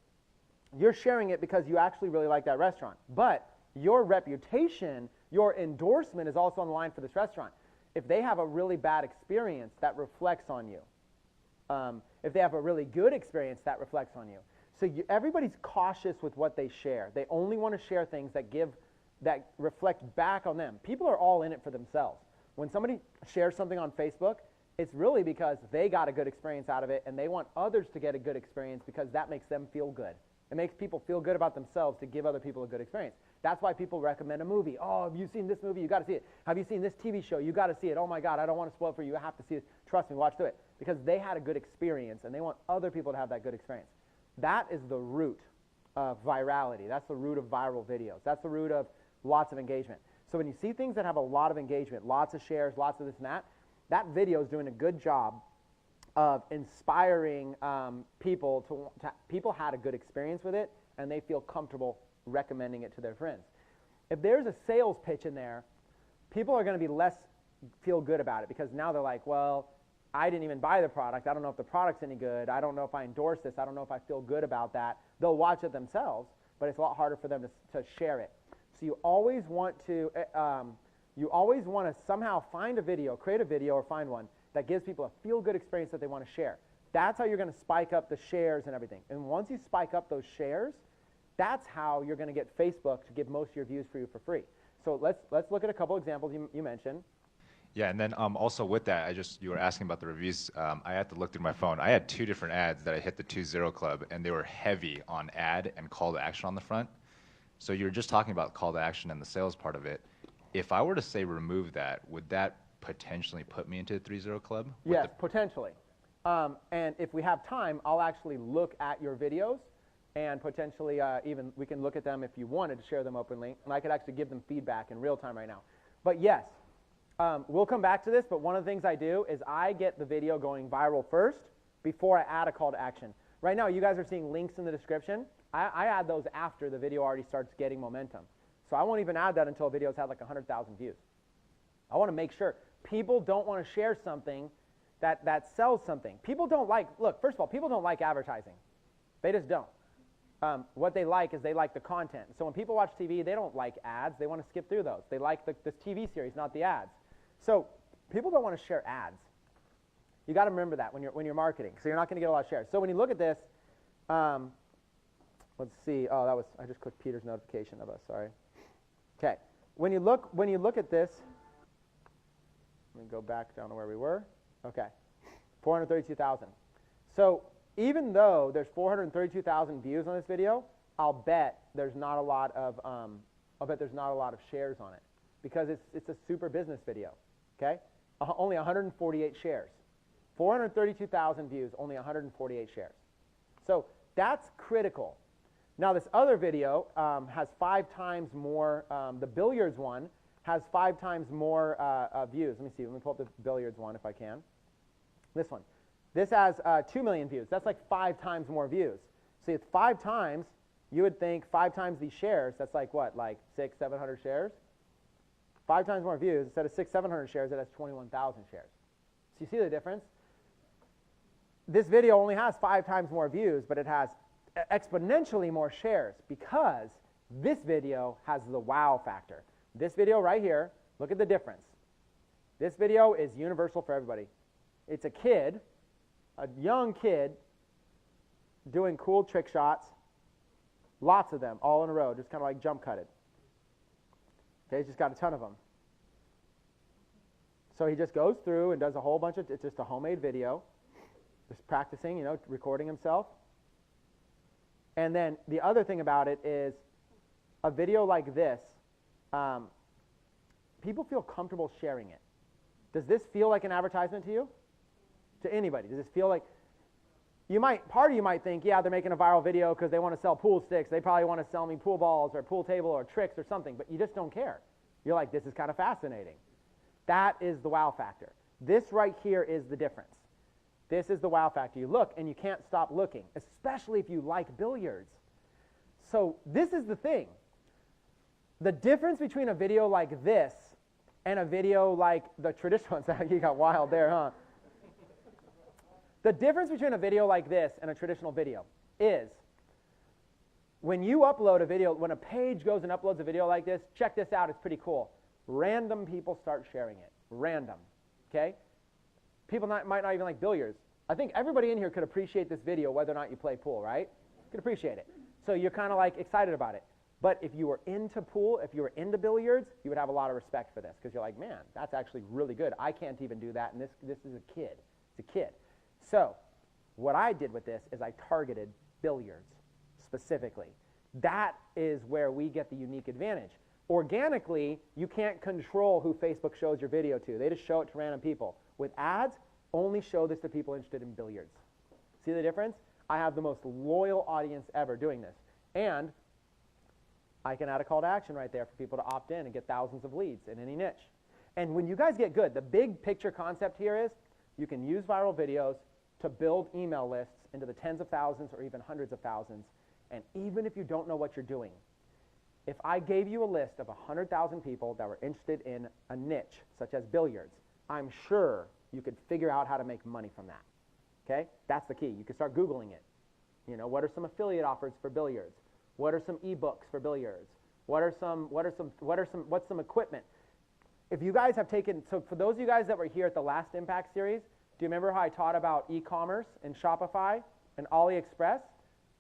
A: you're sharing it because you actually really like that restaurant. But your reputation, your endorsement is also on the line for this restaurant. If they have a really bad experience, that reflects on you. If they have a really good experience, that reflects on you. So everybody's cautious with what they share. They only want to share things that reflect back on them. People are all in it for themselves. When somebody shares something on Facebook, it's really because they got a good experience out of it, and they want others to get a good experience because that makes them feel good. It makes people feel good about themselves to give other people a good experience. That's why people recommend a movie. Oh, have you seen this movie? You got to see it. Have you seen this TV show? You got to see it. Oh my God, I don't want to spoil it for you. You have to see it. Trust me, watch through it. Because they had a good experience, and they want other people to have that good experience. That is the root of virality. That's the root of viral videos. That's the root of lots of engagement. So when you see things that have a lot of engagement, lots of shares, lots of this and that video is doing a good job of inspiring people people had a good experience with it, and they feel comfortable recommending it to their friends. If there's a sales pitch in there, people are going to be less feel good about it because now they're like, well, I didn't even buy the product. I don't know if the product's any good. I don't know if I endorse this. I don't know if I feel good about that. They'll watch it themselves, but it's a lot harder for them to share it. So you always want to somehow find a video, create a video or find one that gives people a feel-good experience that they want to share. That's how you're going to spike up the shares and everything. And once you spike up those shares, that's how you're going to get Facebook to give most of your views for you for free. So let's look at a couple examples you mentioned.
F: Yeah, and then also with that, you were asking about the reviews. I had to look through my phone. I had 2 different ads that I hit the 2-0 Club, and they were heavy on ad and call to action on the front. So you're just talking about call to action and the sales part of it. If I were to say remove that, would that potentially put me into the 3-0 club? With
A: Yes, potentially. And if we have time, I'll actually look at your videos and potentially even we can look at them if you wanted to share them openly, and I could actually give them feedback in real time right now. But yes, we'll come back to this, but one of the things I do is I get the video going viral first before I add a call to action. Right now, you guys are seeing links in the description. I add those after the video already starts getting momentum. So I won't even add that until a video's had like 100,000 views. I want to make sure. People don't want to share something that sells something. People don't like, look, first of all, people don't like advertising. They just don't. What they like is they like the content. So when people watch TV, they don't like ads. They want to skip through those. They like the TV series, not the ads. So people don't want to share ads. You got to remember that when you're marketing. So you're not going to get a lot of shares. So when you look at this, let's see. Oh, I just clicked Peter's notification of us. Sorry. Okay. When you look at this, let me go back down to where we were. Okay. 432,000. So even though there's 432,000 views on this video, I'll bet there's not a lot of shares on it because it's a super business video. Okay. Only 148 shares. 432,000 views, only 148 shares. So that's critical. Now this other video has 5 times more, the billiards one has 5 times more views. Let me see, let me pull up the billiards one if I can. This one. This has 2 million views. That's like 5 times more views. See, it's 5 times, you would think 5 times these shares, that's like what, like 600, 700 shares? 5 times more views, instead of 600, 700 shares, it has 21,000 shares. So you see the difference? This video only has 5 times more views, but it has exponentially more shares because this video has the wow factor. This video right here, look at the difference. This video is universal for everybody. It's a kid, a young kid, doing cool trick shots, lots of them, all in a row, just kind of like jump cutted. Okay, he's just got a ton of them. So he just goes through and does a whole bunch of, it's just a homemade video, just practicing, recording himself. And then the other thing about it is a video like this, people feel comfortable sharing it. Does this feel like an advertisement to you? To anybody? Does this feel like, part of you might think, yeah, they're making a viral video because they want to sell pool sticks. They probably want to sell me pool balls or pool table or tricks or something, but you just don't care. You're like, this is kind of fascinating. That is the wow factor. This right here is the difference. This is the wow factor. You look and you can't stop looking, especially if you like billiards. So this is the thing. The difference between a video like this and a video like the traditional ones, you got wild there, huh? The difference between a video like this and a traditional video is when you upload a video, when a page goes and uploads a video like this, check this out, it's pretty cool. Random people start sharing it. Random. Okay? People might not even like billiards. I think everybody in here could appreciate this video whether or not you play pool, right? You could appreciate it. So you're kind of like excited about it. But if you were into pool, if you were into billiards, you would have a lot of respect for this because you're like, man, that's actually really good. I can't even do that, and this is a kid. It's a kid. So what I did with this is I targeted billiards specifically. That is where we get the unique advantage. Organically, you can't control who Facebook shows your video to. They just show it to random people. With ads, only show this to people interested in billiards. See the difference? I have the most loyal audience ever doing this. And I can add a call to action right there for people to opt in and get thousands of leads in any niche. And when you guys get good, the big picture concept here is you can use viral videos to build email lists into the tens of thousands or even hundreds of thousands. And even if you don't know what you're doing, if I gave you a list of 100,000 people that were interested in a niche, such as billiards, I'm sure you could figure out how to make money from that. Okay? That's the key. You can start Googling it. What are some affiliate offers for billiards? What are some ebooks for billiards? What's some equipment? If you guys have taken, so for those of you guys that were here at the last Impact series, do you remember how I taught about e-commerce and Shopify and AliExpress?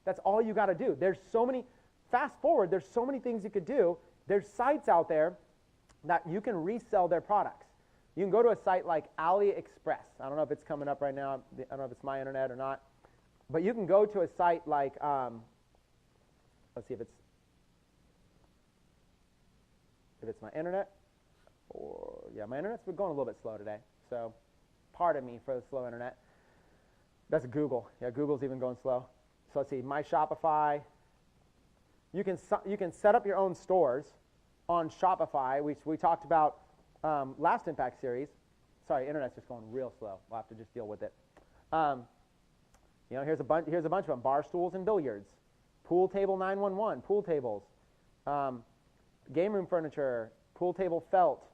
A: That's all you got to do. There's so many, fast forward, there's so many things you could do. There's sites out there that you can resell their products. You can go to a site like AliExpress. I don't know if it's coming up right now. I don't know if it's my internet or not. But you can go to a site like, let's see if it's, if it's my internet, or yeah, my internet's been going a little bit slow today. So pardon me for the slow internet. That's Google. Yeah, Google's even going slow. So let's see, My Shopify. You can set up your own stores on Shopify, which we talked about last Impact series. Sorry, internet's just going real slow. We'll have to just deal with it. Here's a bunch of them: bar stools and billiards, pool table 911, pool tables, game room furniture, pool table felt,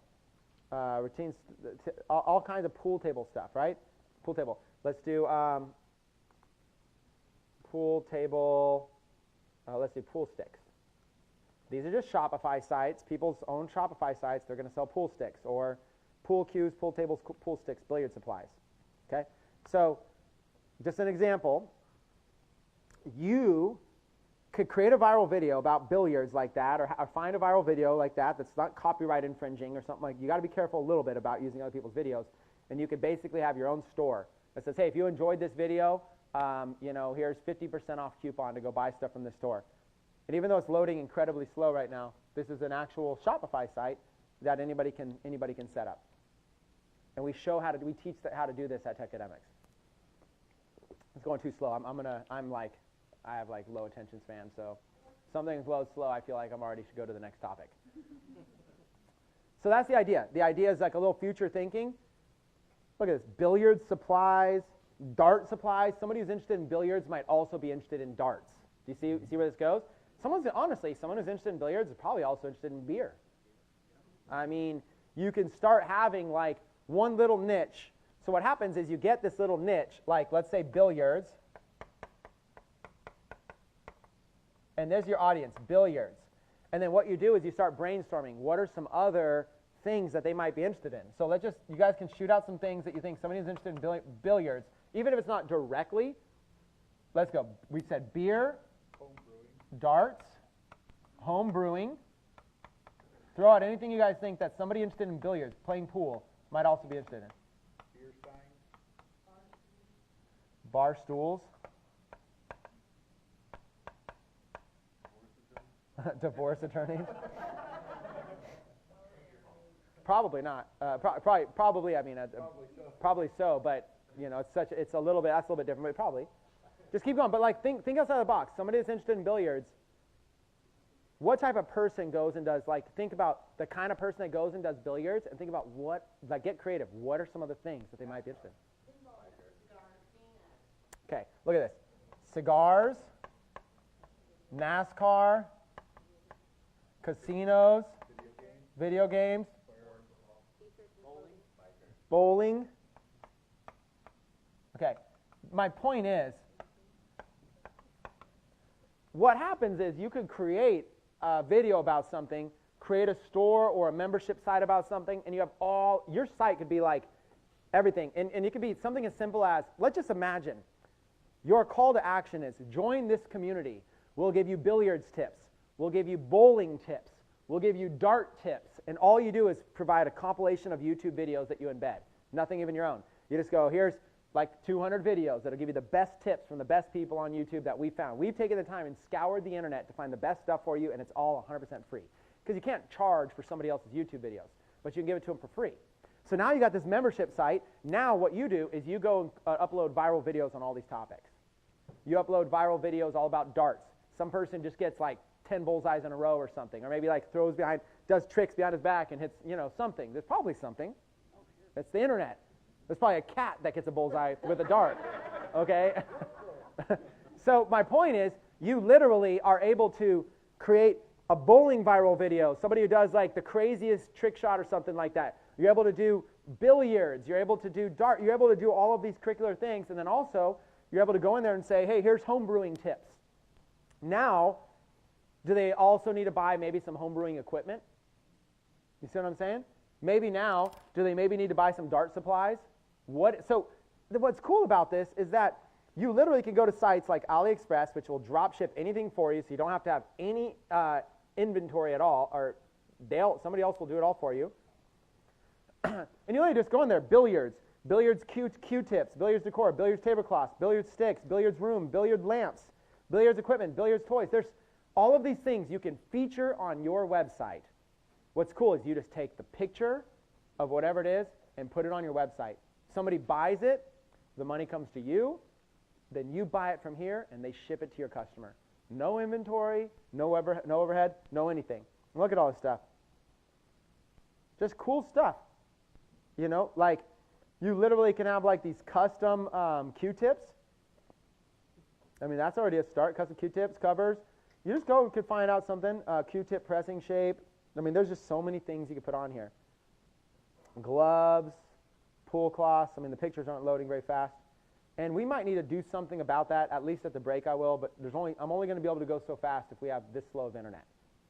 A: routines, all kinds of pool table stuff, right? Pool table. Let's do pool table. Let's do pool sticks. These are just Shopify sites, people's own Shopify sites. They're going to sell pool sticks or pool cues, pool tables, pool sticks, billiard supplies. Okay? So just an example, you could create a viral video about billiards like that, or find a viral video like that that's not copyright infringing or something like that. You got to be careful a little bit about using other people's videos. And you could basically have your own store that says, hey, if you enjoyed this video, here's 50% off coupon to go buy stuff from this store. And even though it's loading incredibly slow right now, this is an actual Shopify site that anybody can set up. And we teach how to do this at Tecademics. It's going too slow. I have like low attention span, so something goes slow, I feel like I'm already should go to the next topic. So that's the idea. The idea is like a little future thinking. Look at this: billiard supplies, dart supplies. Somebody who's interested in billiards might also be interested in darts. Do you see where this goes? Someone who's interested in billiards is probably also interested in beer. I mean, you can start having like one little niche. So what happens is you get this little niche, like let's say billiards, and there's your audience, billiards. And then what you do is you start brainstorming. What are some other things that they might be interested in? So you guys can shoot out some things that you think somebody who's interested in billiards, even if it's not directly. Let's go. We said beer, darts, home brewing. Throw out anything you guys think that somebody interested in billiards, playing pool, might also be interested in.
B: Beer steins.
A: Bar stools. Divorce attorneys. Probably not. Probably. I mean, probably so. But it's a little bit. That's a little bit different. But probably. Just keep going. But like, think outside the box. Somebody that's interested in billiards. What type of person goes and does, like, think about the kind of person that goes and does billiards, and think about get creative. What are some of the things that they might be interested in? Okay, look at this. Cigars, NASCAR, casinos, video games, bowling. Okay, my point is, what happens is you could create a video about something, create a store or a membership site about something, and you have your site could be like everything. And it could be something as simple as, let's just imagine, your call to action is, join this community. We'll give you billiards tips. We'll give you bowling tips. We'll give you dart tips. And all you do is provide a compilation of YouTube videos that you embed. Nothing even your own. You just go, here's like 200 videos that'll give you the best tips from the best people on YouTube that we found. We've taken the time and scoured the internet to find the best stuff for you, and it's all 100% free. Because you can't charge for somebody else's YouTube videos, but you can give it to them for free. So now you got this membership site. Now what you do is you go and upload viral videos on all these topics. You upload viral videos all about darts. Some person just gets like 10 bullseyes in a row or something, or maybe like does tricks behind his back and hits, something. There's probably something. That's the internet. There's probably a cat that gets a bullseye with a dart, okay? So my point is, you literally are able to create a bowling viral video, somebody who does like the craziest trick shot or something like that. You're able to do billiards, you're able to do dart, you're able to do all of these curricular things, and then also you're able to go in there and say, hey, here's home brewing tips. Now, do they also need to buy maybe some home brewing equipment? You see what I'm saying? Maybe now, do they maybe need to buy some dart supplies? So what's cool about this is that you literally can go to sites like AliExpress, which will drop ship anything for you, so you don't have to have any inventory at all, or somebody else will do it all for you. And you literally just go in there, billiards Q-tips, billiards decor, billiards tablecloths, billiards sticks, billiards room, billiard lamps, billiards equipment, billiards toys. There's all of these things you can feature on your website. What's cool is you just take the picture of whatever it is and put it on your website. Somebody buys it, the money comes to you, then you buy it from here and they ship it to your customer. No inventory, no overhead, no anything. Look at all this stuff. Just cool stuff. You know, like you literally can have like these custom Q-tips. I mean, that's already a start. Custom Q-tips, covers. You just go and could find out something. Q-tip pressing shape. I mean, there's just so many things you could put on here. Gloves, pool cloths. I mean, the pictures aren't loading very fast. And we might need to do something about that. At least at the break I will. But I'm only going to be able to go so fast if we have this slow of internet.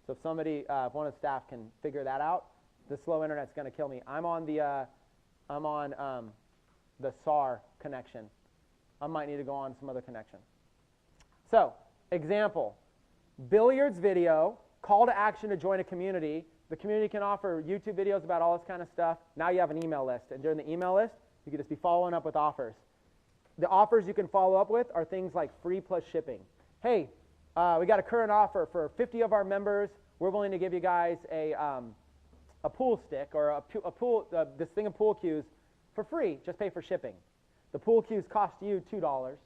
A: So if somebody, if one of the staff can figure that out, the slow internet's going to kill me. I'm on the SAR connection. I might need to go on some other connection. So, example, billiards video, call to action to join a community. The community can offer YouTube videos about all this kind of stuff. Now you have an email list, and during the email list, you can just be following up with offers. The offers you can follow up with are things like free plus shipping. Hey, we got a current offer for 50 of our members. We're willing to give you guys a pool stick or this thing of pool cues for free. Just pay for shipping. The pool cues cost you $2.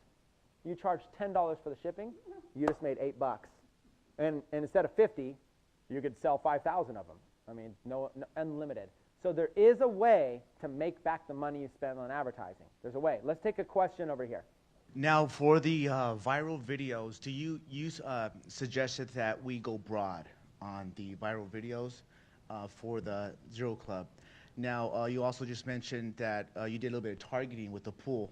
A: You charge $10 for the shipping. You just made $8. And instead of 50, you could sell 5,000 of them. I mean, no, unlimited. So there is a way to make back the money you spend on advertising. There's a way. Let's take a question over here.
G: Now, for the viral videos, do you suggested that we go broad on the viral videos for the Zero Club? Now, you also just mentioned that you did a little bit of targeting with the pool.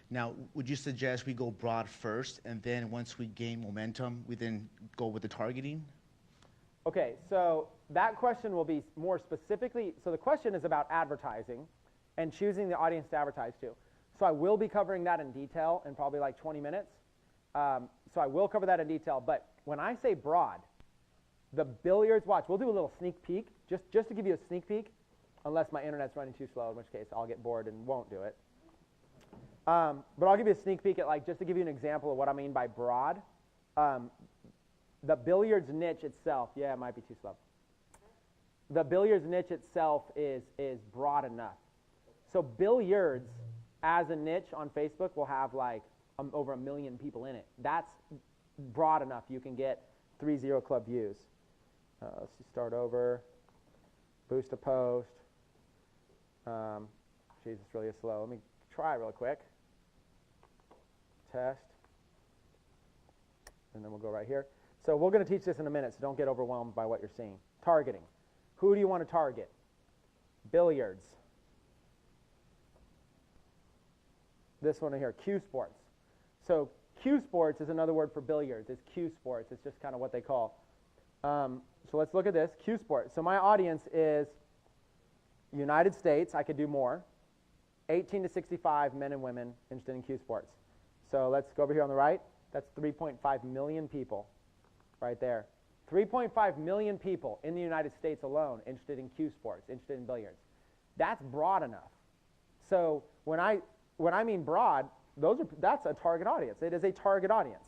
G: Now, would you suggest we go broad first, and then once we gain momentum, we then go with the targeting?
A: Okay, so that question will be more specifically, so the question is about advertising and choosing the audience to advertise to. So I will be covering that in detail in probably like 20 minutes. So I will cover that in detail, but when I say broad, the billiards, watch, we'll do a little sneak peek, just to give you a sneak peek, unless my internet's running too slow, in which case I'll get bored and won't do it. But I'll give you a sneak peek at like, just to give you an example of what I mean by broad. The billiards niche itself, yeah, it might be too slow. The billiards niche itself is broad enough. So billiards as a niche on Facebook will have like over 1 million people in it. That's broad enough. You can get 30 Club views. Let's just start over. Boost a post. Geez, it's really slow. Let me try real quick. Test. And then we'll go right here. So we're going to teach this in a minute, so don't get overwhelmed by what you're seeing. Targeting. Who do you want to target? Billiards. This one here, Q Sports. So Q Sports is another word for billiards. It's Q Sports. It's just kind of what they call. So let's look at this, Q Sports. So my audience is United States. I could do more. 18 to 65 men and women interested in Q Sports. So let's go over here on the right. That's 3.5 million people right there. 3.5 million people in the United States alone interested in Q Sports, interested in billiards. That's broad enough. So when I mean broad, that's a target audience. It is a target audience.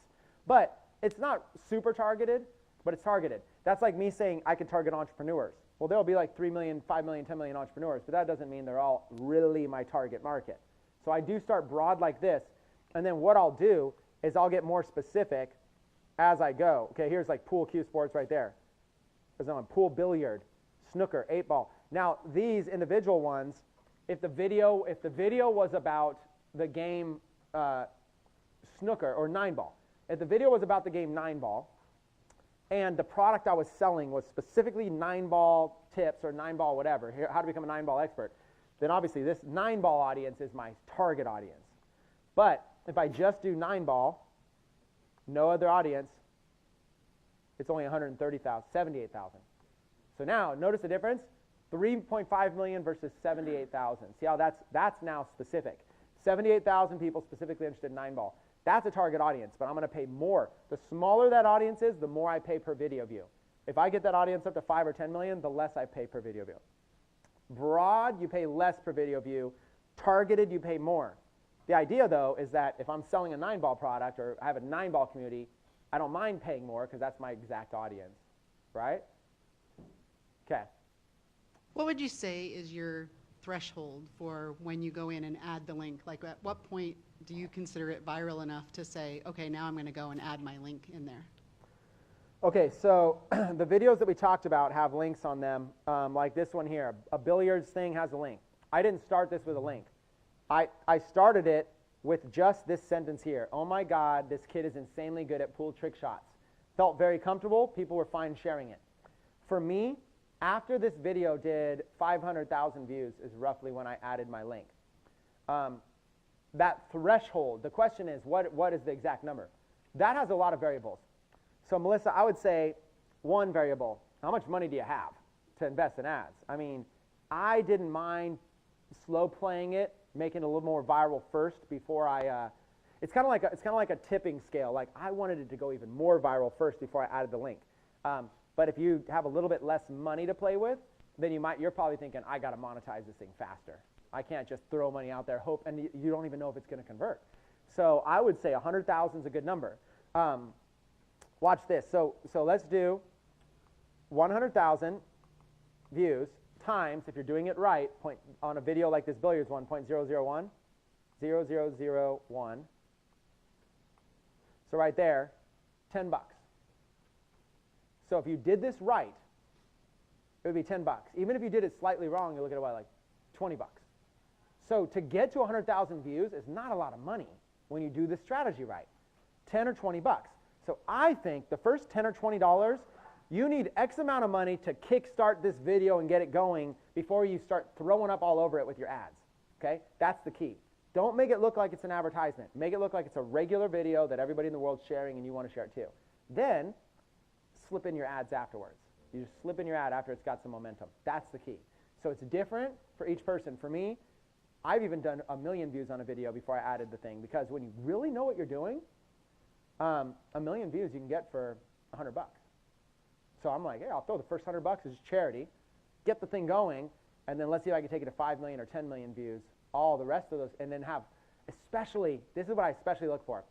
A: But it's not super targeted, but it's targeted. That's like me saying I can target entrepreneurs. Well, there'll be like 3 million, 5 million, 10 million entrepreneurs, but that doesn't mean they're all really my target market. So I do start broad like this, and then what I'll do is I'll get more specific as I go. Okay, here's like pool Q Sports right there. There's on pool billiard, snooker, 8-ball. Now, these individual ones, if the video was about the game snooker or 9-ball, if the video was about the game 9-ball, and the product I was selling was specifically 9-ball tips or 9-ball whatever, how to become a 9-ball expert, then obviously this 9-ball audience is my target audience. But if I just do 9-ball, no other audience, it's only 130,000, 78,000. So now, notice the difference? 3.5 million versus 78,000. See how that's now specific. 78,000 people specifically interested in 9-ball. That's a target audience, but I'm going to pay more. The smaller that audience is, the more I pay per video view. If I get that audience up to 5 or 10 million, the less I pay per video view. Broad, you pay less per video view. Targeted, you pay more. The idea, though, is that if I'm selling a 9-ball product or I have a 9-ball community, I don't mind paying more because that's my exact audience, right? Okay.
H: What would you say is your threshold for when you go in and add the link? Like, at what point do you consider it viral enough to say, okay, now I'm going to go and add my link in there?
A: Okay, so the videos that we talked about have links on them, like this one here. A billiards thing has a link. I didn't start this with a link. I started it with just this sentence here. Oh my God, this kid is insanely good at pool trick shots. Felt very comfortable. People were fine sharing it. For me, after this video did 500,000 views is roughly when I added my link. That threshold, the question is, what is the exact number? That has a lot of variables. So Melissa, I would say one variable, how much money do you have to invest in ads? I mean, I didn't mind slow playing it, making it a little more viral first before it's kind of like a tipping scale. Like I wanted it to go even more viral first before I added the link. But if you have a little bit less money to play with, then you're probably thinking, I got to monetize this thing faster. I can't just throw money out there, hope, and you don't even know if it's going to convert. So I would say 100,000 is a good number. Watch this. So let's do 100,000 views times, if you're doing it right, on a video like this billiards one, 0.001, 0001. So right there, $10. So if you did this right, it would be $10. Even if you did it slightly wrong, you look at it like $20. So to get to 100,000 views is not a lot of money when you do this strategy right. 10 or 20 bucks. So I think the first 10 or $20, you need X amount of money to kickstart this video and get it going before you start throwing up all over it with your ads. Okay? That's the key. Don't make it look like it's an advertisement. Make it look like it's a regular video that everybody in the world's sharing and you want to share it too. Then slip in your ads afterwards. You just slip in your ad after it's got some momentum. That's the key. So it's different for each person. For me, I've even done 1 million views on a video before I added the thing, because when you really know what you're doing, 1 million views you can get for $100. So I'm like, hey, I'll throw the first $100 as charity, get the thing going, and then let's see if I can take it to 5 million or 10 million views, all the rest of those, and then have, especially, this is what I especially look for,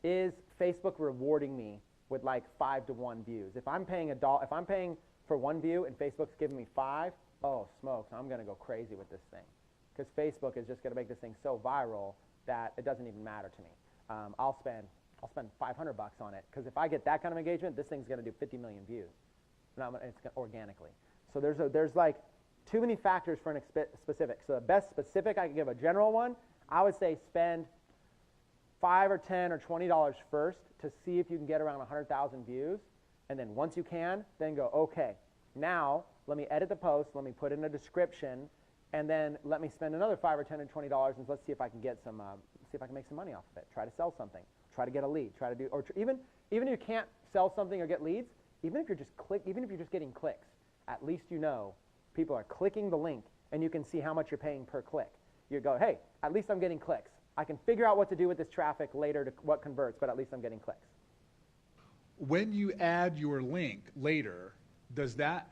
A: is Facebook rewarding me with like 5 to 1 views. If I'm paying if I'm paying for 1 view and Facebook's giving me 5, oh smokes, I'm going to go crazy with this thing, because Facebook is just going to make this thing so viral that it doesn't even matter to me. I'll spend $500 on it, because if I get that kind of engagement, this thing's going to do 50 million views. It's organically. So there's like too many factors for an specific. So the best specific I could give, a general one, I would say spend $5 or $10 or $20 first to see if you can get around 100,000 views, and then once you can, then go, okay, now let me edit the post, let me put in a description, and then let me spend another $5 or $10 or $20, and let's see if I can get some, see if I can make some money off of it. Try to sell something. Try to get a lead. Try to do, or even if you can't sell something or get leads, even if you're just getting clicks, at least you know people are clicking the link, and you can see how much you're paying per click. You go, hey, at least I'm getting clicks. I can figure out what to do with this traffic later to what converts, but at least I'm getting clicks.
B: When you add your link later, does that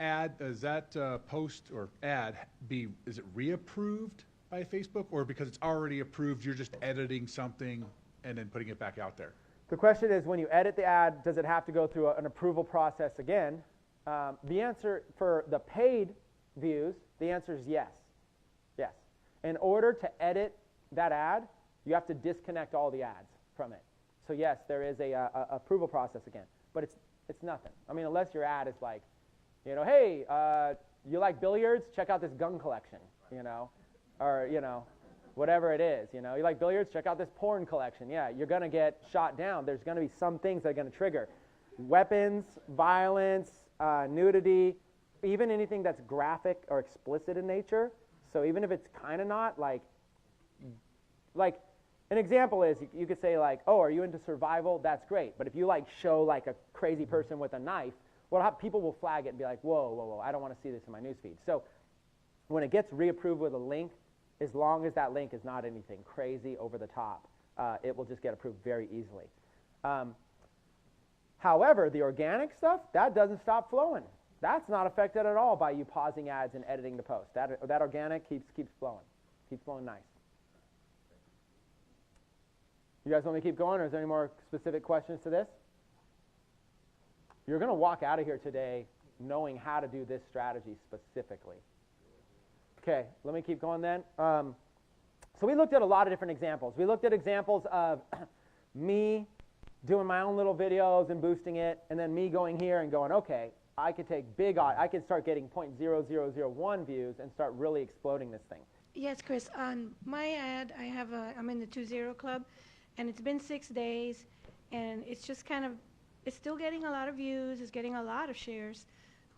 B: post or ad is it reapproved by Facebook, or because it's already approved, you're just editing something and then putting it back out there?
A: The question is, when you edit the ad, does it have to go through an approval process again? The answer for the paid views, the answer is yes. Yes. In order to edit that ad, you have to disconnect all the ads from it. So yes, there is a approval process again, but it's nothing. I mean, unless your ad is like, you know, hey, you like billiards? Check out this gun collection, you know, or you know, whatever it is. You know, you like billiards? Check out this porn collection. Yeah, you're gonna get shot down. There's gonna be some things that are gonna trigger weapons, violence, nudity, even anything that's graphic or explicit in nature. So even if it's kind of not, like an example is you could say like, oh, are you into survival? That's great. But if you like show like a crazy person with a knife, well, people will flag it and be like, whoa, I don't want to see this in my newsfeed. So when it gets reapproved with a link, as long as that link is not anything crazy over the top, it will just get approved very easily. However, the organic stuff, that doesn't stop flowing. That's not affected at all by you pausing ads and editing the post. That organic keeps flowing. Keeps flowing nice. You guys want me to keep going, or is there any more specific questions to this? You're going to walk out of here today knowing how to do this strategy specifically. Okay, let me keep going then. So we looked at a lot of different examples. We looked at examples of me doing my own little videos and boosting it, and then me going here and going, okay, I could take I could start getting 0.0001 views and start really exploding this thing.
I: Yes, Chris. On my ad, I'm in the 2-0 club, and it's been 6 days, and it's just it's still getting a lot of views. It's getting a lot of shares.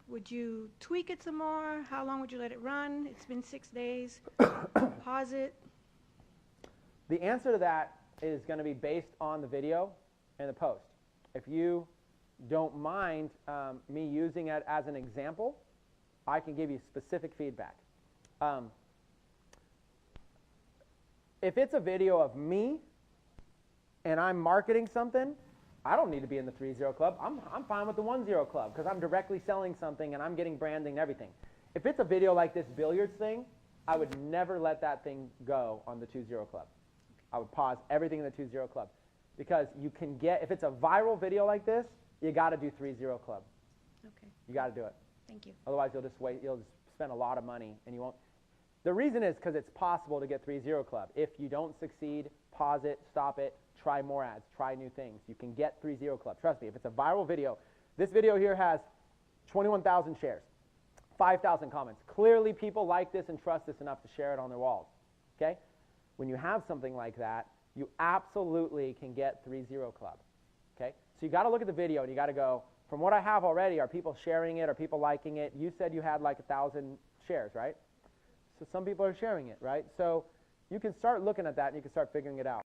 I: Would you tweak it some more? How long would you let it run? It's been 6 days. Pause it.
A: The answer to that is going to be based on the video and the post. If you don't mind me using it as an example, I can give you specific feedback. If it's a video of me and I'm marketing something, I don't need to be in the 3-0 club. I'm fine with the 1-0 club because I'm directly selling something and I'm getting branding and everything. If it's a video like this billiards thing, I would never let that thing go on the 2-0 club. I would pause everything in the 2-0 club because you can get, if it's a viral video like this, you got to do 3-0 club.
I: Okay.
A: You got to do it.
I: Thank you.
A: Otherwise, you'll just spend a lot of money and you won't. The reason is because it's possible to get 3-0 club. If you don't succeed, pause it, stop it, try more ads, try new things. You can get 3-0 club. Trust me, if it's a viral video, this video here has 21,000 shares, 5,000 comments. Clearly, people like this and trust this enough to share it on their walls. Okay? When you have something like that, you absolutely can get 3-0 club. Okay? So you got to look at the video and you got to go, from what I have already, are people sharing it? Are people liking it? You said you had like 1,000 shares, right? So some people are sharing it, right? So you can start looking at that and you can start figuring it out.